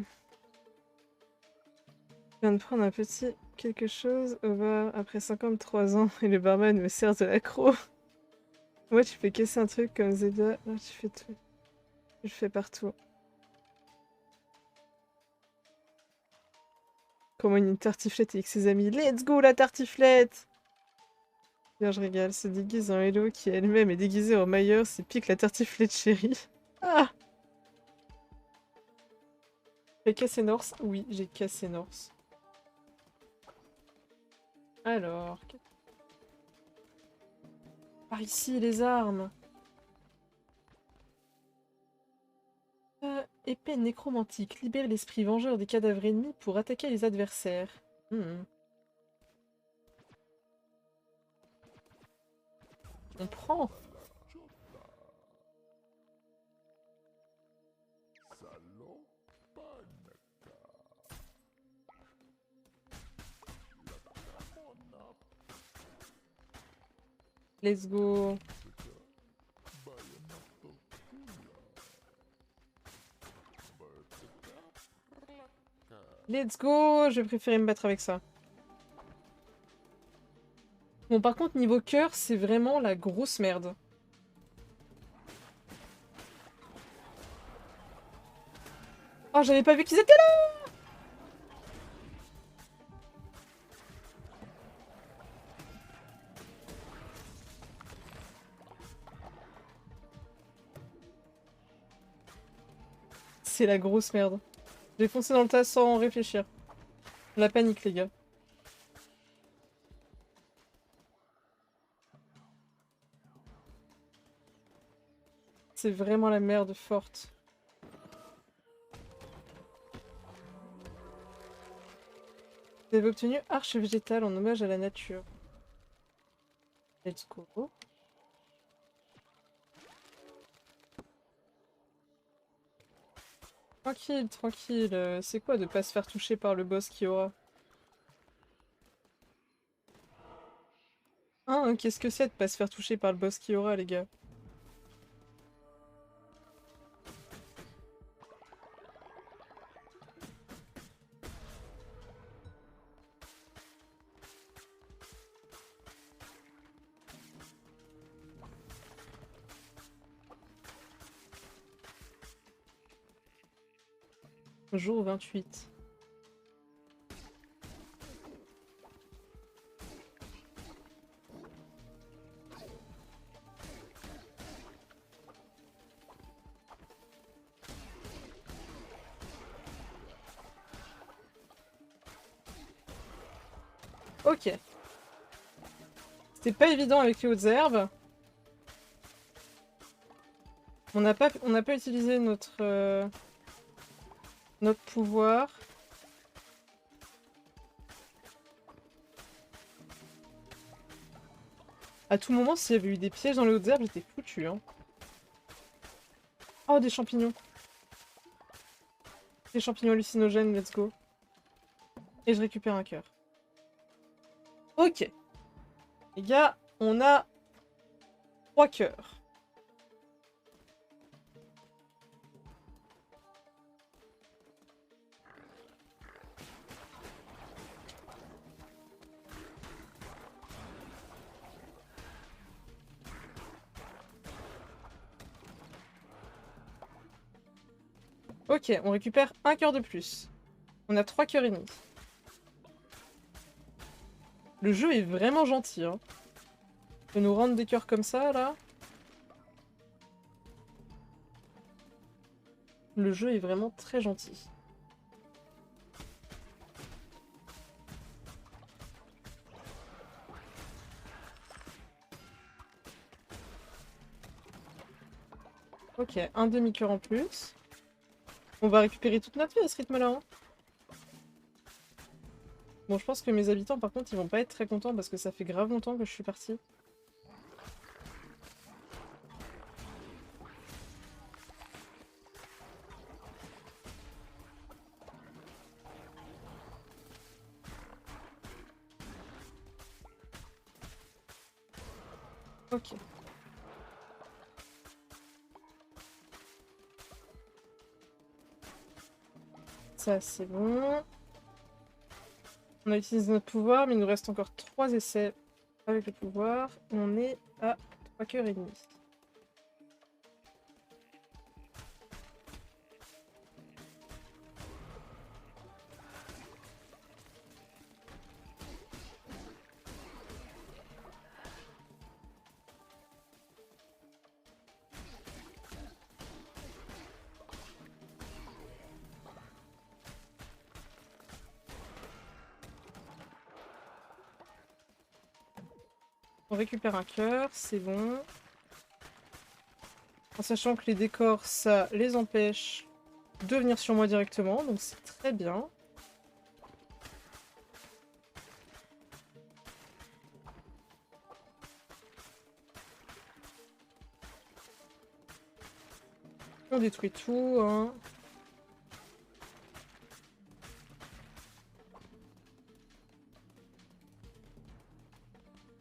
Je viens de prendre un petit quelque chose au bar après 53 ans et le barman me sert de l'accro. Moi, tu fais casser un truc comme Zelda. Là, tu fais tout. Je le fais partout. Comment une tartiflette avec ses amis. Let's go la tartiflette! Bien, je régale. Se déguise en Hello qui elle-même est déguisée en Myers et pique la tartiflette chérie. Ah! J'ai cassé Norse? Oui, j'ai cassé Norse. Alors... Par ici, les armes! Épée nécromantique. Libère l'esprit vengeur des cadavres ennemis pour attaquer les adversaires. Hmm. On prend! Let's go! Let's go! Je vais préférer me battre avec ça. Bon, par contre, niveau cœur, c'est vraiment la grosse merde. Oh, j'avais pas vu qu'ils étaient là! C'est la grosse merde. J'ai foncé dans le tas sans réfléchir. La panique, les gars. C'est vraiment la merde forte. Vous avez obtenu arche végétale en hommage à la nature. Let's go. Tranquille, tranquille. C'est quoi de pas se faire toucher par le boss qui aura? Hein, qu'est-ce que c'est de pas se faire toucher par le boss qui aura, les gars? Jour 28. Ok. C'était pas évident avec les hautes herbes. On n'a pas utilisé notre pouvoir. À tout moment, s'il y avait eu des pièges dans les hautes herbes, j'étais foutu, hein. Oh, des champignons. Des champignons hallucinogènes, let's go. Et je récupère un cœur. Ok. Les gars, on a 3 cœurs. Ok, on récupère un cœur de plus. On a 3 cœurs et demi. Le jeu est vraiment gentil, hein. De nous rendre des cœurs comme ça, là. Le jeu est vraiment très gentil. Ok, un demi-cœur en plus. On va récupérer toute notre vie à ce rythme-là, hein. Bon, je pense que mes habitants, par contre, ils vont pas être très contents parce que ça fait grave longtemps que je suis partie. Ok. Ça, c'est bon. On a utilisé notre pouvoir, mais il nous reste encore 3 essais avec le pouvoir. On est à 3 cœurs et demi. On récupère un cœur, c'est bon. En sachant que les décors, ça les empêche de venir sur moi directement, donc c'est très bien. On détruit tout, hein.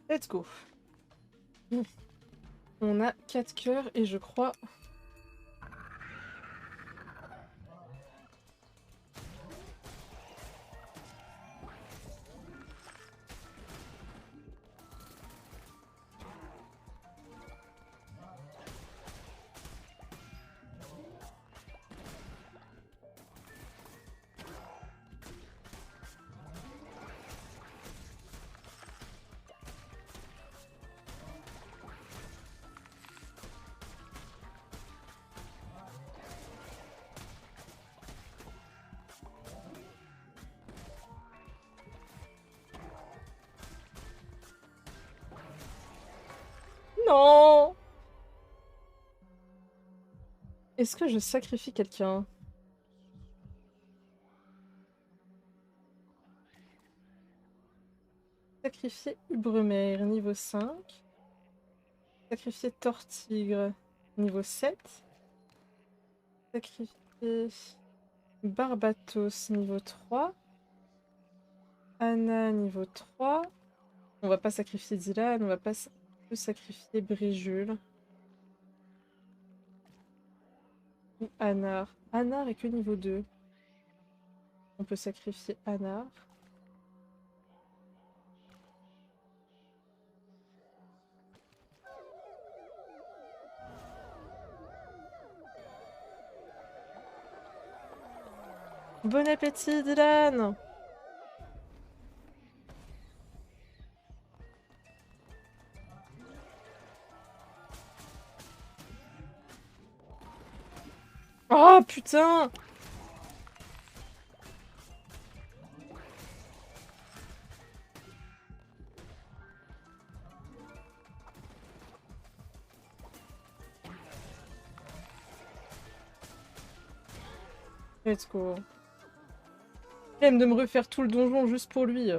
Let's go. On a 4 cœurs et je crois... Non! Est-ce que je sacrifie quelqu'un? Sacrifier Ubremer, niveau 5. Sacrifier Tortigre, niveau 7. Sacrifier Barbatos, niveau 3. Anna, niveau 3. On va pas sacrifier Dylan, on va pas sacrifier Bréjul. Ou Anar. Anar est que niveau 2. On peut sacrifier Anar. Bon appétit, Dylan! Oh putain! Let's go. Il aime de me refaire tout le donjon juste pour lui.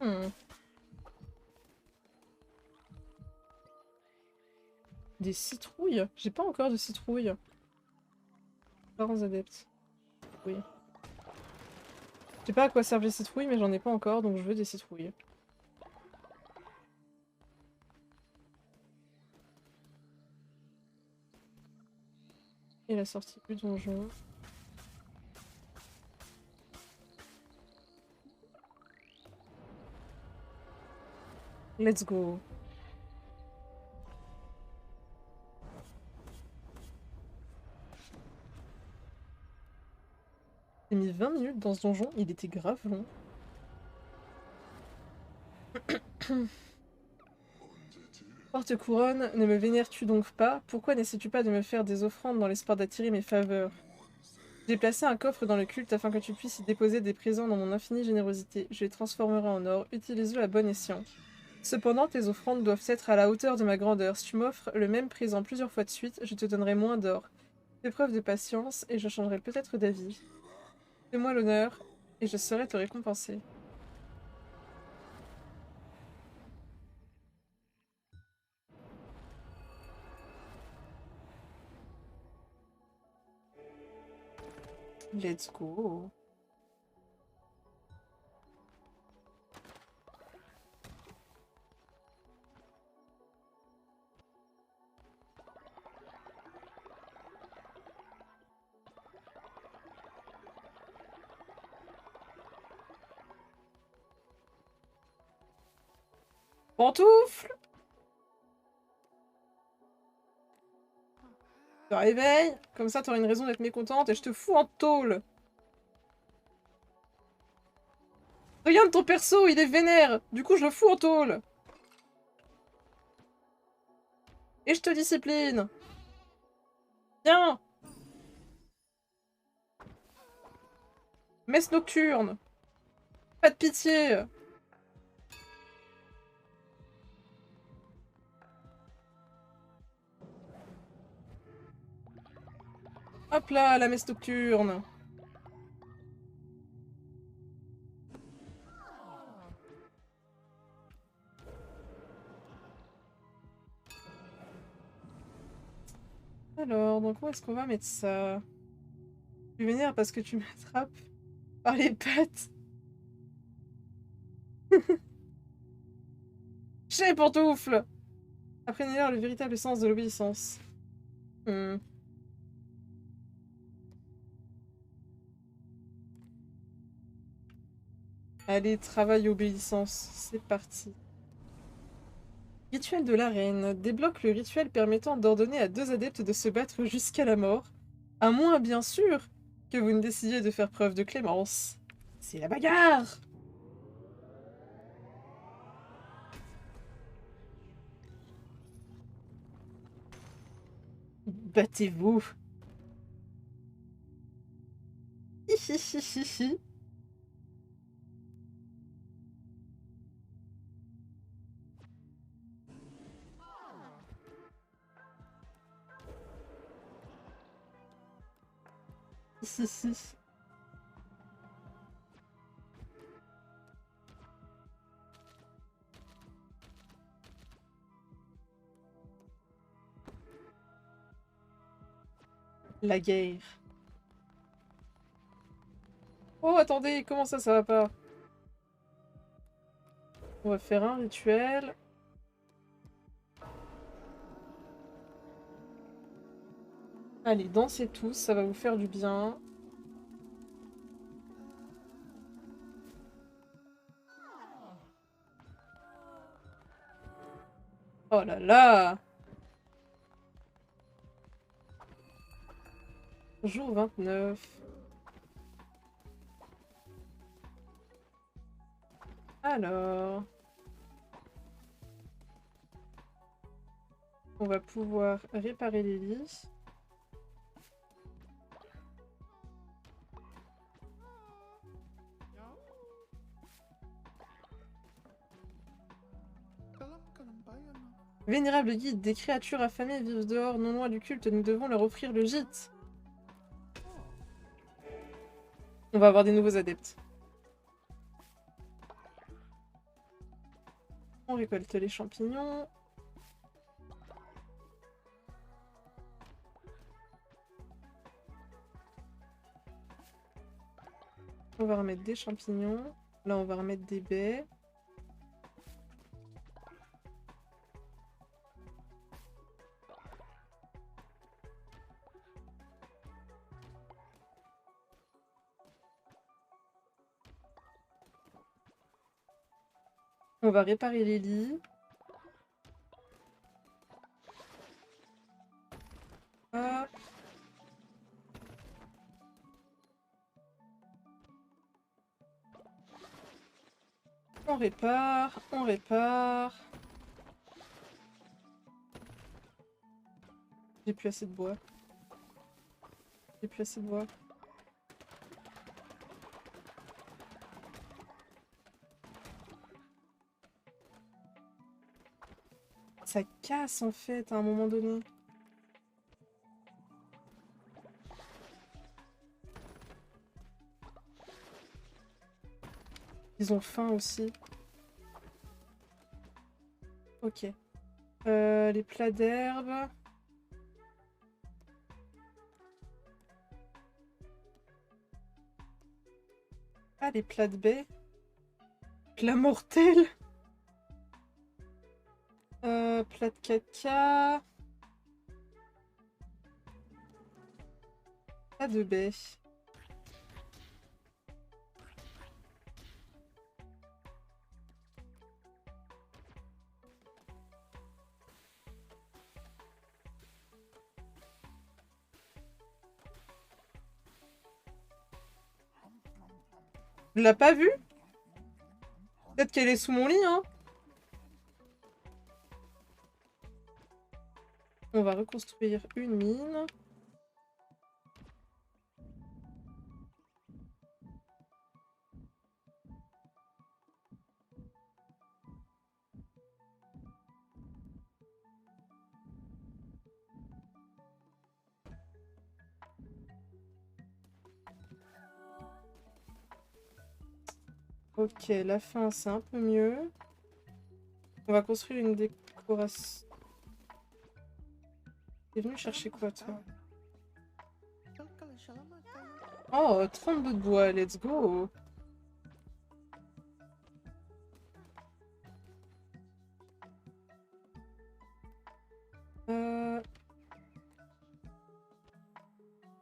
Hmm. Des citrouilles? J'ai pas encore de citrouilles. Parents adeptes. Oui. Je sais pas à quoi servent les citrouilles, mais j'en ai pas encore, donc je veux des citrouilles. Et la sortie du donjon. Let's go. J'ai mis 20 minutes dans ce donjon, il était grave long. Porte-couronne, ne me vénères-tu donc pas? Pourquoi n'essaies-tu pas de me faire des offrandes dans l'espoir d'attirer mes faveurs? J'ai placé un coffre dans le culte afin que tu puisses y déposer des présents dans mon infinie générosité. Je les transformerai en or, utilise-le à bon escient. Cependant, tes offrandes doivent être à la hauteur de ma grandeur. Si tu m'offres le même présent plusieurs fois de suite, je te donnerai moins d'or. Fais preuve de patience, et je changerai peut-être d'avis. Fais-moi l'honneur, et je saurai te récompenser. Let's go. Pantoufle! Te réveille, comme ça t'auras une raison d'être mécontente et je te fous en tôle. Regarde ton perso, il est vénère. Du coup, je le fous en tôle. Et je te discipline. Viens. Messe nocturne. Pas de pitié. Hop là, la messe nocturne. Alors, donc où est-ce qu'on va mettre ça? Tu vénères parce que tu m'attrapes par les pattes. Chez pantoufle! Apprenez-leur le véritable sens de l'obéissance. Hmm. Allez, travail obéissance. C'est parti. Rituel de l'arène. Débloque le rituel permettant d'ordonner à 2 adeptes de se battre jusqu'à la mort. À moins, bien sûr, que vous ne décidiez de faire preuve de clémence. C'est la bagarre! Battez-vous! Hihihihi. Hihihi. La guerre. Oh, attendez, comment ça va pas? On va faire un rituel. Allez, dansez tous, ça va vous faire du bien. Oh là là! Jour 29. Alors... On va pouvoir réparer les lits. Vénérable guide, des créatures affamées vivent dehors, non loin du culte, nous devons leur offrir le gîte. On va avoir des nouveaux adeptes. On récolte les champignons. On va remettre des champignons. Là, on va remettre des baies. On va réparer les lits. Hop. On répare, on répare. J'ai plus assez de bois. J'ai plus assez de bois. Ça casse en fait à un moment donné. Ils ont faim aussi. Ok. Les plats d'herbe. Ah, les plats de baies. Plat mortel. Plat de caca. Plat de baies. Tu l'as pas vue? Peut-être qu'elle est sous mon lit, hein. On va reconstruire une mine. Ok, la fin, c'est un peu mieux. On va construire une décoration. T'es venu chercher quoi, toi? Oh, 32 de bois, let's go!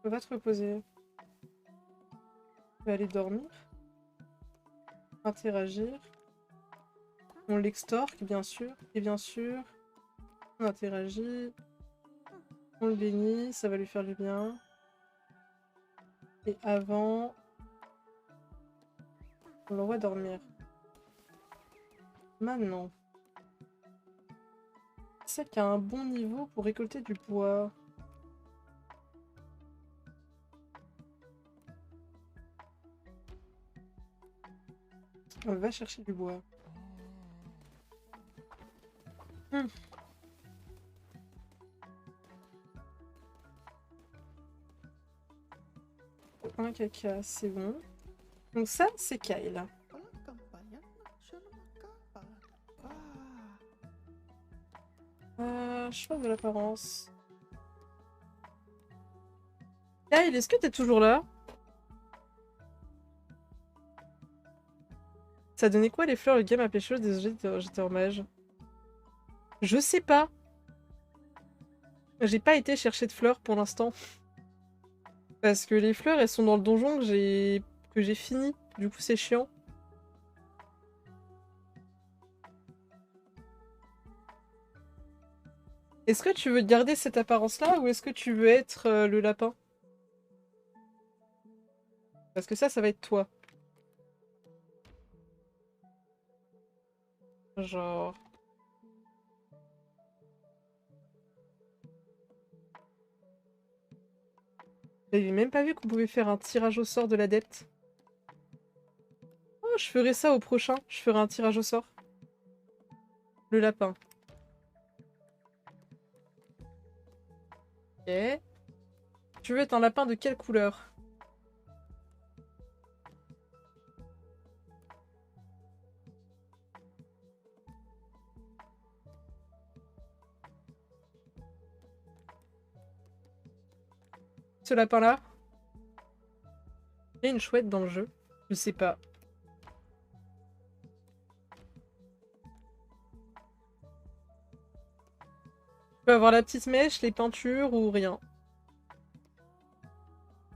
Va te reposer. On va aller dormir. Interagir. On l'extorque, bien sûr. Et bien sûr, on interagit. On le bénit, ça va lui faire du bien. Et avant, on l'envoie dormir. Maintenant. C'est qu'il y a un bon niveau pour récolter du bois. On va chercher du bois. Un caca, c'est bon. Donc ça, c'est Kyle. Choix de l'apparence. Kyle, est-ce que t'es toujours là? Ça donnait quoi les fleurs, le game à pêcheuse? Désolé, j'étais en mage. Je sais pas. J'ai pas été chercher de fleurs pour l'instant. Parce que les fleurs, elles sont dans le donjon que j'ai fini. Du coup, c'est chiant. Est-ce que tu veux garder cette apparence-là ou est-ce que tu veux être le lapin? Parce que ça va être toi. Genre... J'avais même pas vu qu'on pouvait faire un tirage au sort de l'adepte. Oh, je ferai ça au prochain. Je ferai un tirage au sort. Le lapin. Ok. Tu veux être un lapin de quelle couleur? Ce lapin-là? Il y a une chouette dans le jeu. Je sais pas. Tu peux avoir la petite mèche, les peintures ou rien.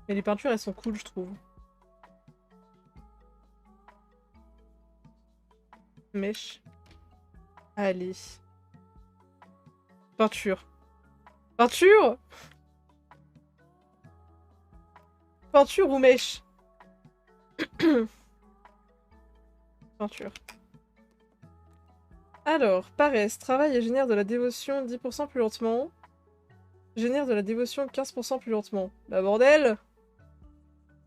Mais les peintures, elles sont cool, je trouve. Mèche. Allez. Peinture. Peinture! Peinture ou mèche? Peinture. Alors, paresse, travail et génère de la dévotion 10% plus lentement. Génère de la dévotion 15% plus lentement. Bah bordel!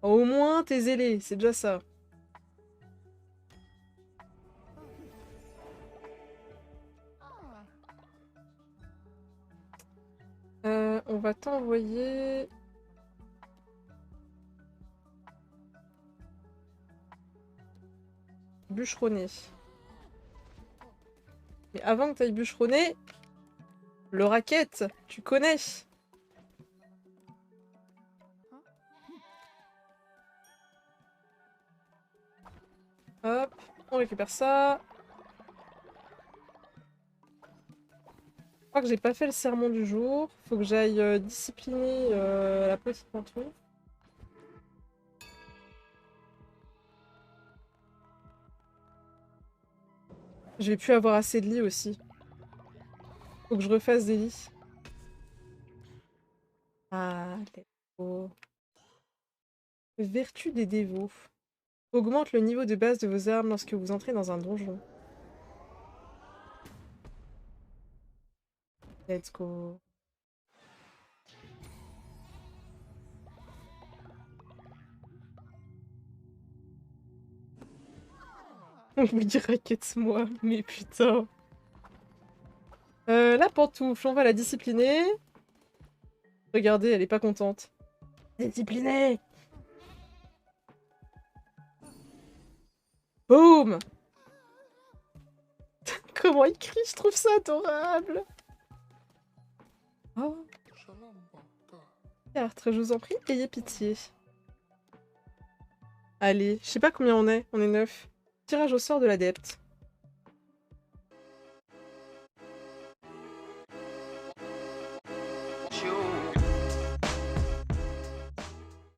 Au moins t'es zélé, c'est déjà ça. On va t'envoyer... bûcheronner. Mais avant que t'ailles bûcheronner, le racket, tu connais. Hop, on récupère ça. Je crois que j'ai pas fait le sermon du jour. Faut que j'aille discipliner la petite pantoufle. Je vais plus avoir assez de lits aussi. Faut que je refasse des lits. Ah, let's go. Vertu des dévots. Augmente le niveau de base de vos armes lorsque vous entrez dans un donjon. Let's go. On me dit raquette-moi, mais putain. La pantoufle, on va la discipliner. Regardez, elle est pas contente. Disciplinée! Boum! Comment il crie, je trouve ça adorable! Oh. Tertre, je vous en prie, ayez pitié. Allez, je sais pas combien on est 9. Tirage au sort de l'adepte.